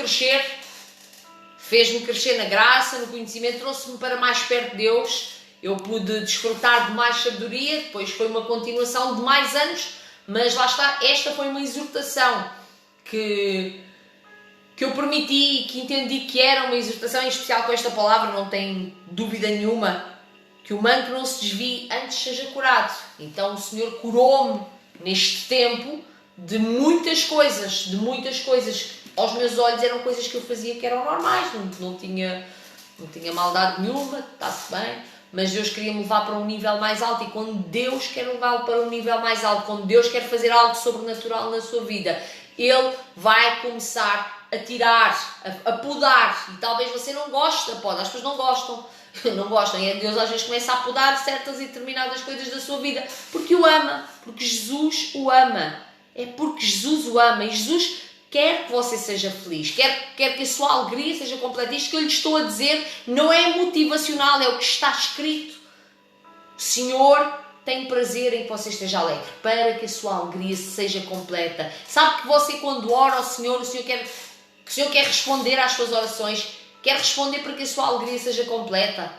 crescer na graça, no conhecimento, trouxe-me para mais perto de Deus. Eu pude desfrutar de mais sabedoria, depois foi uma continuação de mais anos, mas lá está, esta foi uma exortação que eu permiti, que entendi que era uma exortação, em especial com esta palavra, não tem dúvida nenhuma, que o manco não se desvie, antes seja curado. Então o Senhor curou-me neste tempo de muitas coisas, aos meus olhos eram coisas que eu fazia que eram normais, não tinha maldade nenhuma, está-se bem, mas Deus queria me levar para um nível mais alto, e quando Deus quer levá-lo para um nível mais alto, quando Deus quer fazer algo sobrenatural na sua vida, Ele vai começar a tirar, a podar, e talvez você não goste da poda, as pessoas não gostam, e Deus às vezes começa a podar certas e determinadas coisas da sua vida, porque o ama, porque Jesus o ama, é porque Jesus o ama, e Jesus quer que você seja feliz, quer que a sua alegria seja completa. Isto que eu lhe estou a dizer não é motivacional, é o que está escrito. O Senhor tem prazer em que você esteja alegre, para que a sua alegria seja completa. Sabe que você, quando ora ao Senhor, o Senhor quer responder às suas orações, quer responder para que a sua alegria seja completa.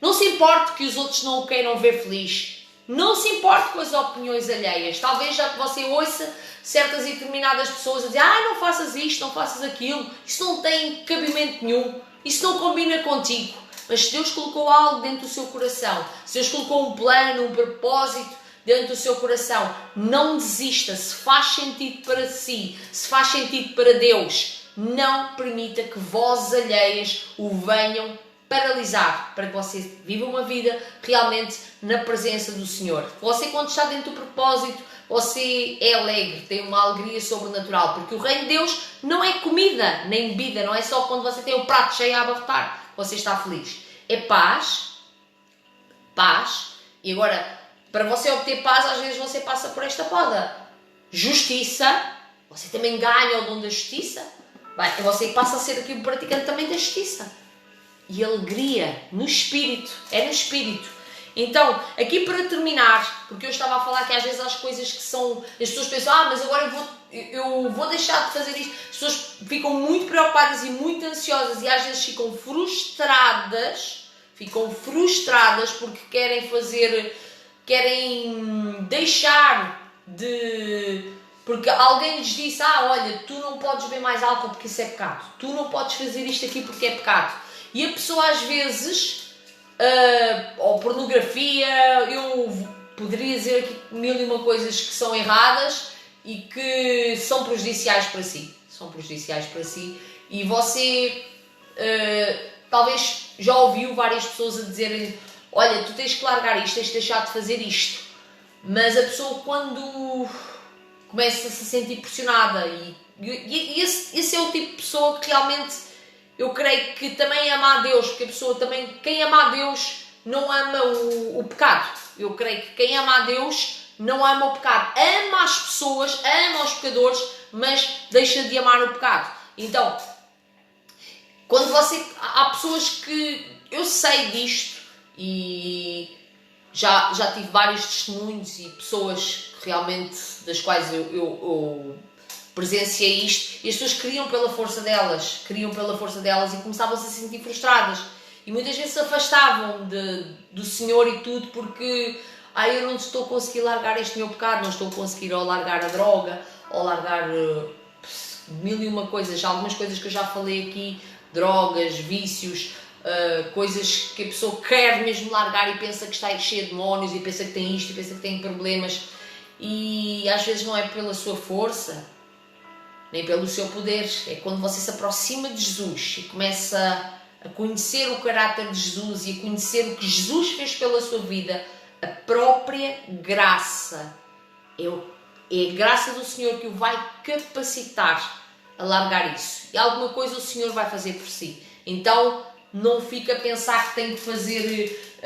Não se importe que os outros não o queiram ver feliz. Não se importe com as opiniões alheias. Talvez já que você ouça certas e determinadas pessoas a dizer, não faças isto, não faças aquilo, isso não tem cabimento nenhum, isso não combina contigo. Mas se Deus colocou algo dentro do seu coração, se Deus colocou um plano, um propósito dentro do seu coração, não desista. Se faz sentido para si, se faz sentido para Deus, não permita que vozes alheias o venham paralisar, para que você viva uma vida realmente na presença do Senhor. Você, quando está dentro do propósito, você é alegre, tem uma alegria sobrenatural, porque o reino de Deus não é comida nem bebida, não é só quando você tem o prato cheio a abarrotar, você está feliz. É paz, e agora, para você obter paz, às vezes você passa por esta poda. Justiça, você também ganha o dom da justiça, você passa a ser aqui um praticante também da justiça. E alegria no espírito, é no espírito. Então, aqui para terminar, porque eu estava a falar que às vezes as coisas que são, as pessoas pensam, mas agora eu vou deixar de fazer isto. As pessoas ficam muito preocupadas e muito ansiosas e às vezes ficam frustradas porque querem deixar de porque alguém lhes disse, olha, tu não podes beber mais álcool porque isso é pecado, tu não podes fazer isto aqui porque é pecado. E a pessoa às vezes, ou pornografia, eu poderia dizer aqui mil e uma coisas que são erradas e que são prejudiciais para si. São prejudiciais para si. E você talvez já ouviu várias pessoas a dizerem, olha, tu tens que largar isto, tens de deixar de fazer isto. Mas a pessoa quando começa a se sentir pressionada e esse é o tipo de pessoa que realmente eu creio que também ama a Deus, porque a pessoa também, quem ama a Deus não ama o pecado. Eu creio que quem ama a Deus não ama o pecado. Ama as pessoas, ama os pecadores, mas deixa de amar o pecado. Então, quando há pessoas que eu sei disto e já tive vários testemunhos e pessoas realmente das quais eu presenciei isto, e as pessoas queriam pela força delas e começavam-se a se sentir frustradas e muitas vezes se afastavam do Senhor e tudo porque eu não estou a conseguir largar este meu pecado, não estou a conseguir ou largar a droga ou largar mil e uma coisas, algumas coisas que eu já falei aqui, drogas, vícios, coisas que a pessoa quer mesmo largar e pensa que está cheia de demónios e pensa que tem isto e pensa que tem problemas e às vezes não é pela sua força nem pelo seu poder, é quando você se aproxima de Jesus e começa a conhecer o caráter de Jesus e a conhecer o que Jesus fez pela sua vida, a própria graça é a graça do Senhor que o vai capacitar a largar isso e alguma coisa o Senhor vai fazer por si. Então não fica a pensar que tem que fazer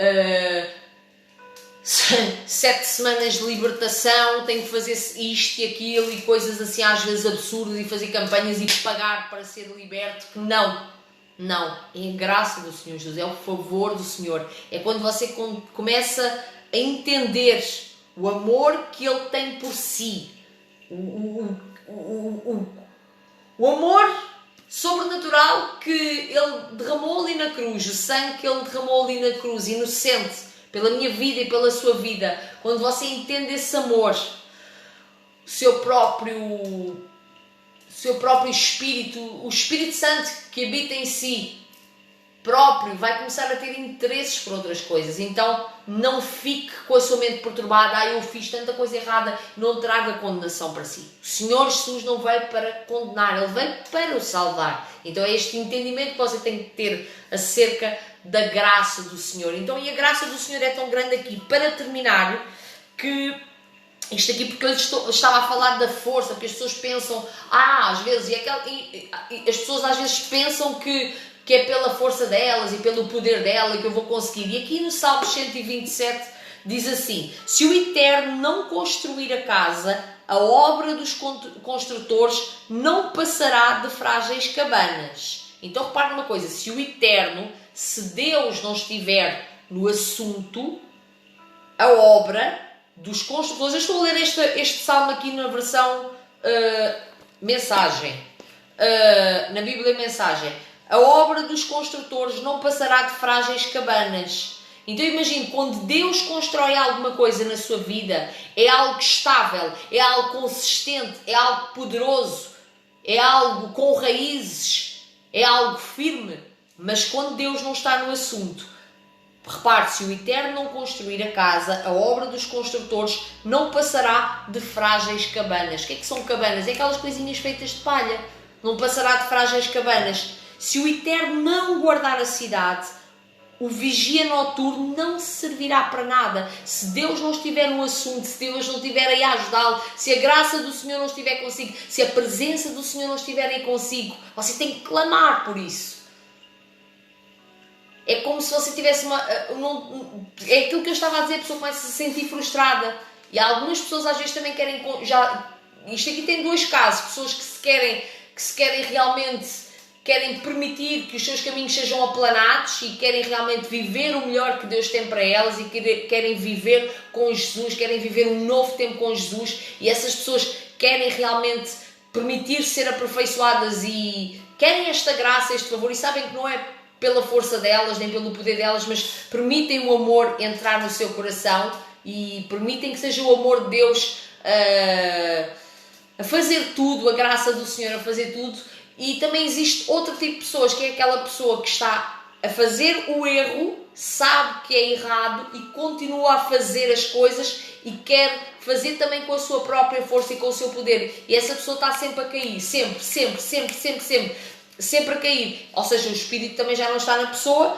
7 semanas de libertação, tem que fazer isto e aquilo e coisas assim às vezes absurdas e fazer campanhas e pagar para ser liberto, que não, é a graça do Senhor Jesus, é o favor do Senhor, é quando você começa a entender o amor que Ele tem por si, o amor sobrenatural que Ele derramou ali na cruz, o sangue que Ele derramou ali na cruz, inocente, pela minha vida e pela sua vida. Quando você entende esse amor, o seu próprio Espírito, o Espírito Santo que habita em si próprio, vai começar a ter interesses por outras coisas. Então não fique com a sua mente perturbada, eu fiz tanta coisa errada, não traga condenação para si. O Senhor Jesus não veio para condenar, Ele veio para o salvar. Então é este entendimento que você tem que ter acerca da graça do Senhor. Então, e a graça do Senhor é tão grande aqui, para terminar, que isto aqui porque eu estava a falar da força, porque as pessoas pensam, às vezes, e as pessoas às vezes pensam que é pela força delas e pelo poder dela que eu vou conseguir. E aqui no Salmo 127 diz assim, se o Eterno não construir a casa, a obra dos construtores não passará de frágeis cabanas. Então repare numa coisa, se o Eterno, se Deus não estiver no assunto, a obra dos construtores... Eu estou a ler este salmo aqui na versão mensagem, na Bíblia Mensagem. A obra dos construtores não passará de frágeis cabanas. Então imagine, quando Deus constrói alguma coisa na sua vida, é algo estável, é algo consistente, é algo poderoso, é algo com raízes, é algo firme. Mas quando Deus não está no assunto, repare, se o Eterno não construir a casa, a obra dos construtores não passará de frágeis cabanas. O que é que são cabanas? É aquelas coisinhas feitas de palha. Não passará de frágeis cabanas. Se o Eterno não guardar a cidade, o vigia noturno não servirá para nada. Se Deus não estiver no assunto, se Deus não estiver aí a ajudá-lo, se a graça do Senhor não estiver consigo, se a presença do Senhor não estiver aí consigo, você tem que clamar por isso. É como se você tivesse é aquilo que eu estava a dizer, a pessoa começa a se sentir frustrada. E algumas pessoas às vezes também querem... Isto aqui tem dois casos. Pessoas que se querem realmente... Querem permitir que os seus caminhos sejam aplanados e querem realmente viver o melhor que Deus tem para elas e querem viver com Jesus, querem viver um novo tempo com Jesus. E essas pessoas querem realmente permitir ser aperfeiçoadas e querem esta graça, este favor, e sabem que não é pela força delas, nem pelo poder delas, mas permitem o amor entrar no seu coração e permitem que seja o amor de Deus a fazer tudo, a graça do Senhor a fazer tudo. E também existe outro tipo de pessoas, que é aquela pessoa que está a fazer o erro, sabe que é errado e continua a fazer as coisas e quer fazer também com a sua própria força e com o seu poder. E essa pessoa está sempre a cair, sempre a cair. Ou seja, o espírito também já não está na pessoa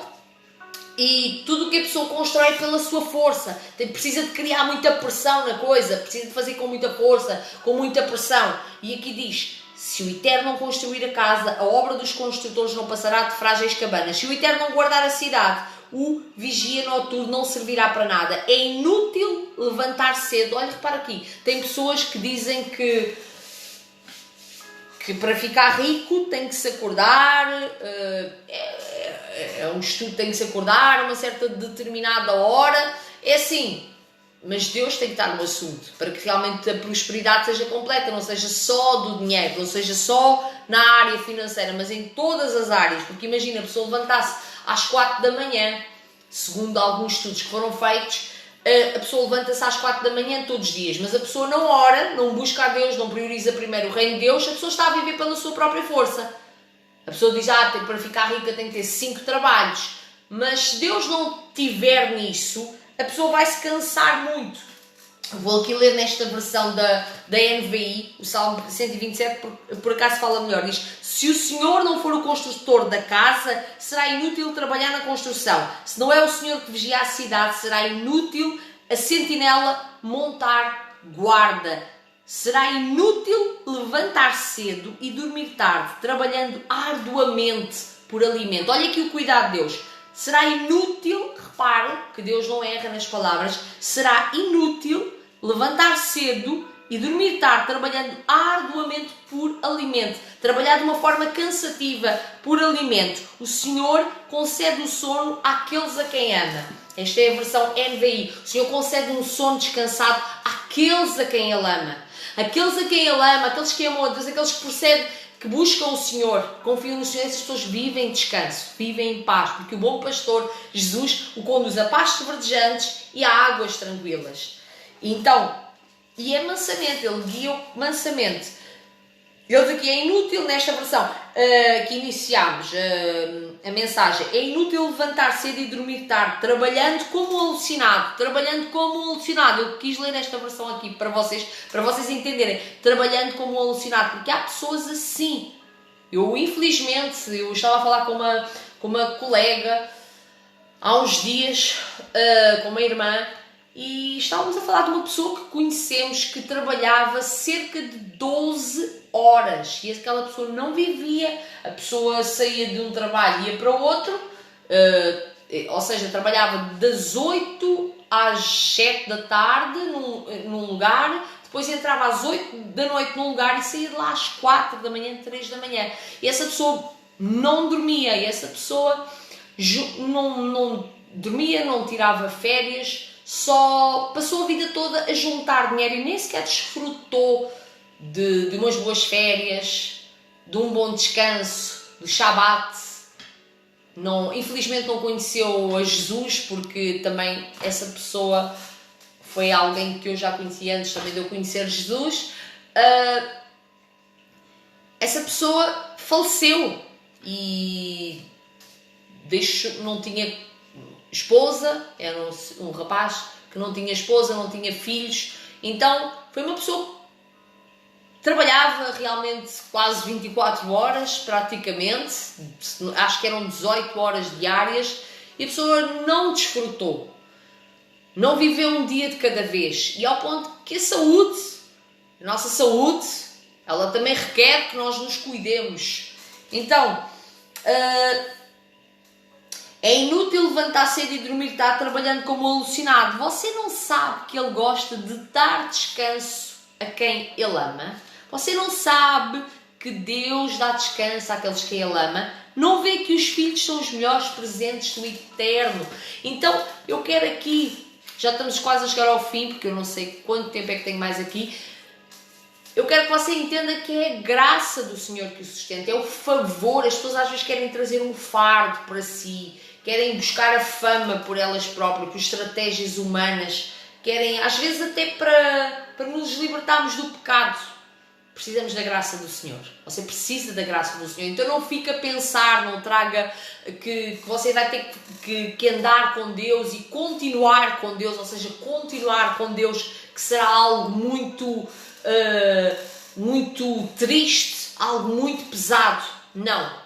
e tudo o que a pessoa constrói pela sua força. Precisa de criar muita pressão na coisa, precisa de fazer com muita força, com muita pressão. E aqui diz: se o Eterno não construir a casa, a obra dos construtores não passará de frágeis cabanas. Se o Eterno não guardar a cidade, o vigia noturno não servirá para nada. É inútil levantar cedo. Olha, repara aqui, tem pessoas que dizem que para ficar rico tem que se acordar, é um estudo, tem que se acordar a uma certa determinada hora. É assim, mas Deus tem que estar no assunto para que realmente a prosperidade seja completa, não seja só do dinheiro, não seja só na área financeira, mas em todas as áreas. Porque imagina, a pessoa levantar-se às 4 da manhã, segundo alguns estudos que foram feitos, a pessoa levanta-se às 4 da manhã todos os dias, mas a pessoa não ora, não busca a Deus, não prioriza primeiro o reino de Deus, a pessoa está a viver pela sua própria força. A pessoa diz, para ficar rica tem que ter 5 trabalhos, mas se Deus não tiver nisso, a pessoa vai se cansar muito. Vou aqui ler nesta versão da NVI, o Salmo 127, por acaso fala melhor, diz: se o Senhor não for o construtor da casa, será inútil trabalhar na construção. Se não é o Senhor que vigia a cidade, será inútil a sentinela montar guarda. Será inútil levantar cedo e dormir tarde, trabalhando arduamente por alimento. Olha aqui o cuidado de Deus. Será inútil, repare que Deus não erra nas palavras, será inútil levantar cedo e dormir tarde, trabalhando arduamente por alimento. Trabalhar de uma forma cansativa por alimento. O Senhor concede o sono àqueles a quem ama. Esta é a versão NVI. O Senhor concede um sono descansado àqueles a quem Ele ama. Aqueles a quem Ele ama, aqueles que amam a Deus, aqueles que procedem, que buscam o Senhor, confiam no Senhor, essas pessoas vivem em descanso, vivem em paz, porque o bom pastor, Jesus, o conduz a pastos verdejantes e a águas tranquilas. Então, e é mansamente, ele guia mansamente. Eles aqui é inútil, nesta versão que iniciámos a mensagem, é inútil levantar cedo e dormir tarde, trabalhando como um alucinado, Eu quis ler esta versão aqui para vocês entenderem, trabalhando como um alucinado, porque há pessoas assim. Infelizmente, eu estava a falar com uma colega há uns dias, com uma irmã, e estávamos a falar de uma pessoa que conhecemos que trabalhava cerca de 12 horas e aquela pessoa não vivia, a pessoa saía de um trabalho e ia para o outro, ou seja, trabalhava das 8 às 7 da tarde num lugar, depois entrava às 8 da noite num lugar e saía de lá às 4 da manhã, 3 da manhã. E essa pessoa não dormia, e essa pessoa não dormia, não tirava férias, só passou a vida toda a juntar dinheiro e nem sequer desfrutou de umas boas férias, de um bom descanso, do Shabat. Infelizmente não conheceu a Jesus, porque também essa pessoa foi alguém que eu já conhecia antes também de eu conhecer Jesus. Essa pessoa faleceu e não tinha esposa, era um rapaz que não tinha esposa, não tinha filhos, então foi uma pessoa que trabalhava realmente quase 24 horas praticamente, acho que eram 18 horas diárias, e a pessoa não desfrutou, não viveu um dia de cada vez, e ao ponto que a nossa saúde, ela também requer que nós nos cuidemos. Então, é inútil levantar cedo e dormir tarde trabalhando como um alucinado. Você não sabe que Ele gosta de dar descanso a quem Ele ama? Você não sabe que Deus dá descanso àqueles que Ele ama? Não vê que os filhos são os melhores presentes do Eterno? Então, eu quero aqui, já estamos quase a chegar ao fim, porque eu não sei quanto tempo é que tenho mais aqui. Eu quero que você entenda que é a graça do Senhor que o sustenta, é o favor. As pessoas às vezes querem trazer um fardo para si, querem buscar a fama por elas próprias, por estratégias humanas, querem, às vezes até para nos libertarmos do pecado. precisamos da graça do Senhor. Você precisa da graça do Senhor. Então não fica a pensar, não traga que você vai ter que andar com Deus e continuar com Deus, ou seja, continuar com Deus, que será algo muito, muito triste, algo muito pesado. Não.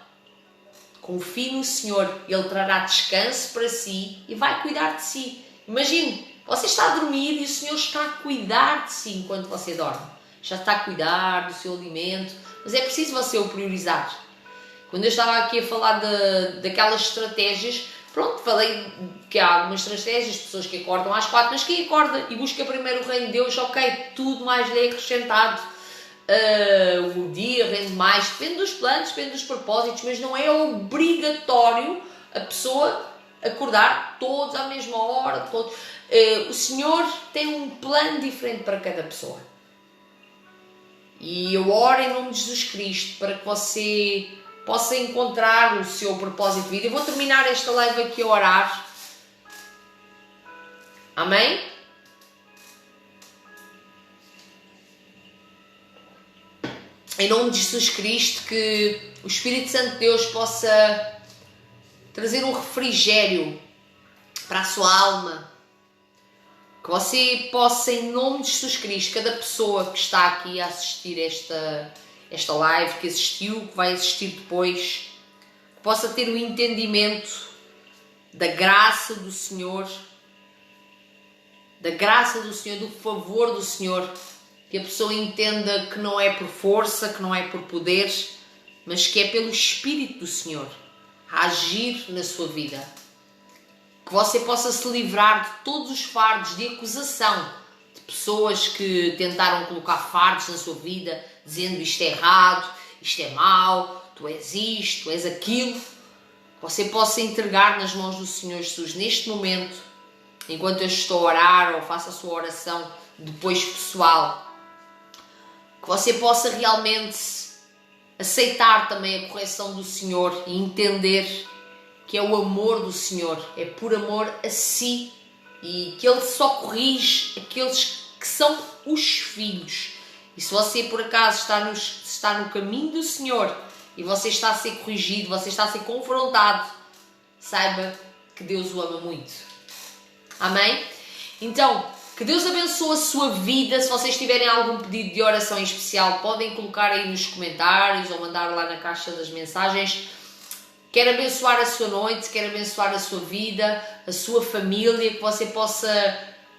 Confie no Senhor, Ele trará descanso para si e vai cuidar de si. Imagine, você está a dormir e o Senhor está a cuidar de si enquanto você dorme. Já está a cuidar do seu alimento, mas é preciso você o priorizar. Quando eu estava aqui a falar daquelas estratégias, pronto, falei que há algumas estratégias, pessoas que acordam às 4, mas quem acorda e busca primeiro o reino de Deus, ok, tudo mais lhe é acrescentado. O dia rende mais, depende dos planos, depende dos propósitos, mas não é obrigatório a pessoa acordar todos à mesma hora. Todos. O Senhor tem um plano diferente para cada pessoa. E eu oro em nome de Jesus Cristo para que você possa encontrar o seu propósito de vida. Eu vou terminar esta live aqui a orar. Amém? Em nome de Jesus Cristo, que o Espírito Santo de Deus possa trazer um refrigério para a sua alma. Que você possa, em nome de Jesus Cristo, cada pessoa que está aqui a assistir esta live, que assistiu, que vai assistir depois, que possa ter o entendimento da graça do Senhor, do favor do Senhor, que a pessoa entenda que não é por força, que não é por poder, mas que é pelo Espírito do Senhor a agir na sua vida. Que você possa se livrar de todos os fardos de acusação de pessoas que tentaram colocar fardos na sua vida, dizendo isto é errado, isto é mau, tu és isto, tu és aquilo. Que você possa entregar nas mãos do Senhor Jesus neste momento, enquanto eu estou a orar ou faço a sua oração depois pessoal. Que você possa realmente aceitar também a correção do Senhor e entender que é o amor do Senhor, é por amor a si, e que Ele só corrige aqueles que são os filhos. E se você por acaso está no caminho do Senhor e você está a ser corrigido, você está a ser confrontado, saiba que Deus o ama muito. Amém? Então, que Deus abençoe a sua vida. Se vocês tiverem algum pedido de oração em especial, podem colocar aí nos comentários ou mandar lá na caixa das mensagens. Quero abençoar a sua noite, quero abençoar a sua vida, a sua família, que você possa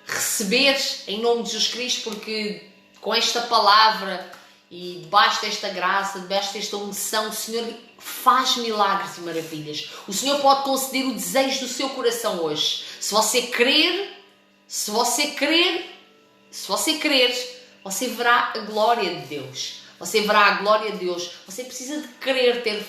receber em nome de Jesus Cristo, porque com esta palavra e debaixo desta graça, debaixo desta unção, o Senhor faz milagres e maravilhas. O Senhor pode conceder o desejo do seu coração hoje. Se você crer, você verá a glória de Deus. Você verá a glória de Deus. Você precisa de crer, ter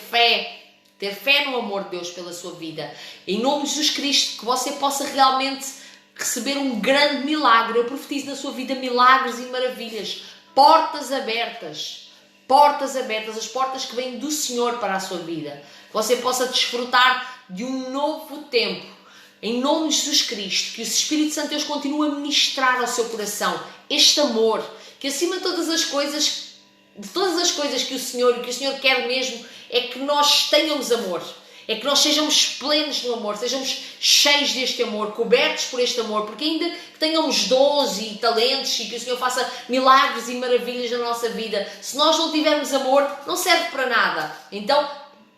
fé no amor de Deus pela sua vida. Em nome de Jesus Cristo, que você possa realmente receber um grande milagre. Eu profetizo na sua vida milagres e maravilhas. Portas abertas, as portas que vêm do Senhor para a sua vida. Que você possa desfrutar de um novo tempo. Em nome de Jesus Cristo, que o Espírito Santo de Deus continue a ministrar ao seu coração este amor, que acima de todas as coisas que o Senhor quer mesmo, é que nós tenhamos amor, é que nós sejamos plenos no amor, sejamos cheios deste amor, cobertos por este amor, porque ainda que tenhamos dons e talentos e que o Senhor faça milagres e maravilhas na nossa vida, se nós não tivermos amor, não serve para nada. Então,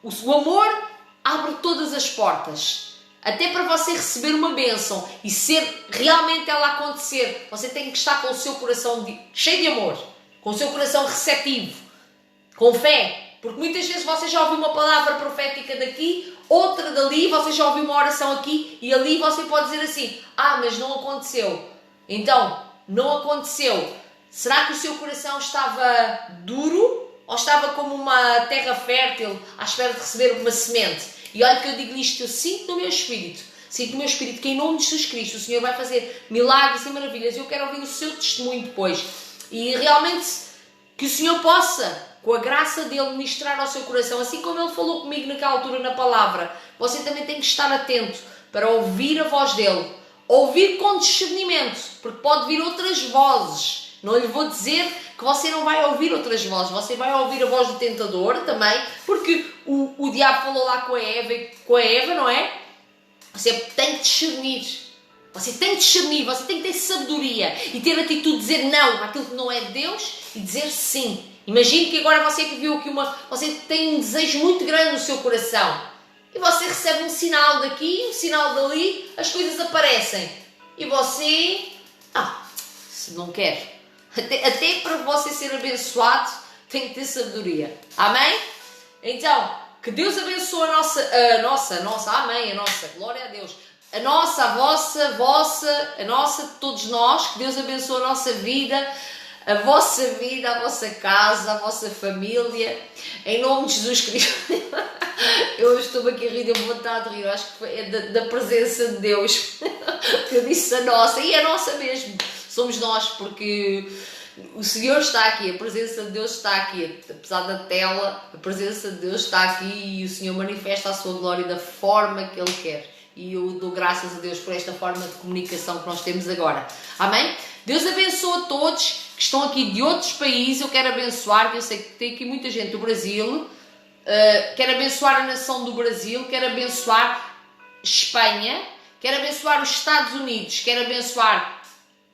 o amor abre todas as portas. Até para você receber uma bênção e ser realmente ela acontecer, você tem que estar com o seu coração cheio de amor, com o seu coração receptivo, com fé, porque muitas vezes você já ouviu uma palavra profética daqui, outra dali, você já ouviu uma oração aqui e ali você pode dizer assim, mas não aconteceu. Então, não aconteceu. Será que o seu coração estava duro ou estava como uma terra fértil à espera de receber uma semente? E olha que eu digo isto, eu sinto no meu espírito que em nome de Jesus Cristo o Senhor vai fazer milagres e maravilhas. Eu quero ouvir o seu testemunho depois. E realmente que o Senhor possa, com a graça dele, ministrar ao seu coração, assim como ele falou comigo naquela altura na palavra. Você também tem que estar atento para ouvir a voz dele. Ouvir com discernimento, porque pode vir outras vozes Não lhe vou dizer que você não vai ouvir outras vozes. Você vai ouvir a voz do tentador também, porque o diabo falou lá com a Eva, não é? Você tem que discernir. Você tem que discernir, você tem que ter sabedoria e ter a atitude de dizer não àquilo que não é de Deus e dizer sim. Imagine que agora você que viu que você tem um desejo muito grande no seu coração e você recebe um sinal daqui, um sinal dali, as coisas aparecem e você, se não quer, até para você ser abençoado tem que ter sabedoria. Amém? Então, que Deus abençoe a nossa, glória a Deus. A nossa, a vossa, a nossa, todos nós, que Deus abençoe a nossa vida, a vossa casa, a vossa família, em nome de Jesus Cristo. Eu estou aqui a rir, deu vontade de rir, eu acho que é da presença de Deus, que eu disse a nossa, e a nossa mesmo, somos nós, porque o Senhor está aqui, a presença de Deus está aqui, apesar da tela, a presença de Deus está aqui e o Senhor manifesta a sua glória da forma que Ele quer. E eu dou graças a Deus por esta forma de comunicação que nós temos agora. Amém? Deus abençoe a todos que estão aqui de outros países. Eu quero abençoar, que eu sei que tem aqui muita gente do Brasil. Quero abençoar a nação do Brasil. Quero abençoar Espanha. Quero abençoar os Estados Unidos. Quero abençoar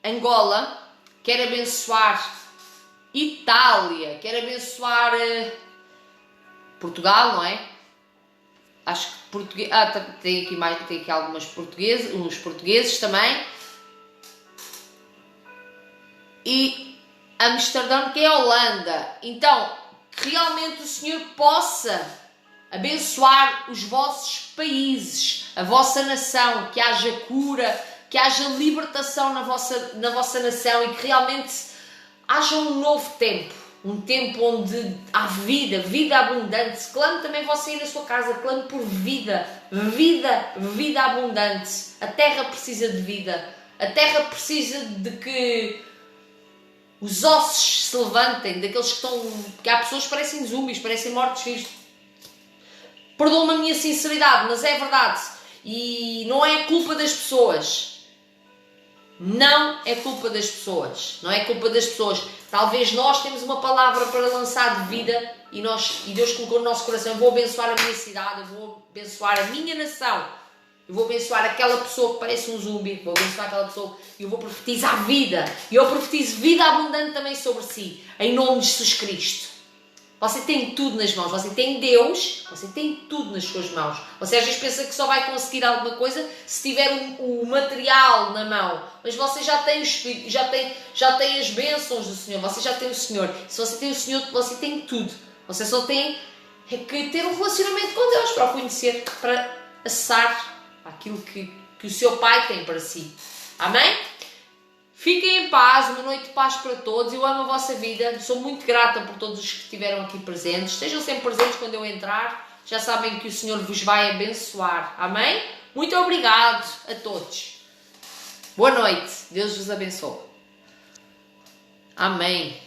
Angola. Quero abençoar Itália. Quero abençoar Portugal, não é? Acho que português. Tem aqui algumas portugueses, uns portugueses também. E Amsterdão, que é a Holanda. Então, que realmente o Senhor possa abençoar os vossos países, a vossa nação, que haja cura, que haja libertação na vossa nação e que realmente haja um novo tempo. Um tempo onde há vida abundante. Clame também você aí na sua casa, clame por vida abundante. A terra precisa de vida. A terra precisa de que os ossos se levantem, daqueles que estão... que há pessoas que parecem zumbies, parecem mortos-vivos. Perdoa-me a minha sinceridade, mas é verdade. E não é culpa das pessoas. Não é culpa das pessoas. Não é culpa das pessoas. Talvez nós temos uma palavra para lançar de vida e Deus colocou no nosso coração. Eu vou abençoar a minha cidade, eu vou abençoar a minha nação. Eu vou abençoar aquela pessoa que parece um zumbi. Vou abençoar aquela pessoa e eu vou profetizar vida. E eu profetizo vida abundante também sobre si. Em nome de Jesus Cristo. Você tem tudo nas mãos. Você tem Deus. Você tem tudo nas suas mãos. Você às vezes pensa que só vai conseguir alguma coisa se tiver o material na mão. Mas você já tem o Espírito. Já tem as bênçãos do Senhor. Você já tem o Senhor. Se você tem o Senhor, você tem tudo. Você só tem que ter um relacionamento com Deus para o conhecer. Para acessar aquilo que o seu Pai tem para si. Amém? Fiquem em paz, uma noite de paz para todos. Eu amo a vossa vida, sou muito grata por todos os que estiveram aqui presentes. Estejam sempre presentes quando eu entrar. Já sabem que o Senhor vos vai abençoar. Amém? Muito obrigado a todos. Boa noite. Deus vos abençoe. Amém.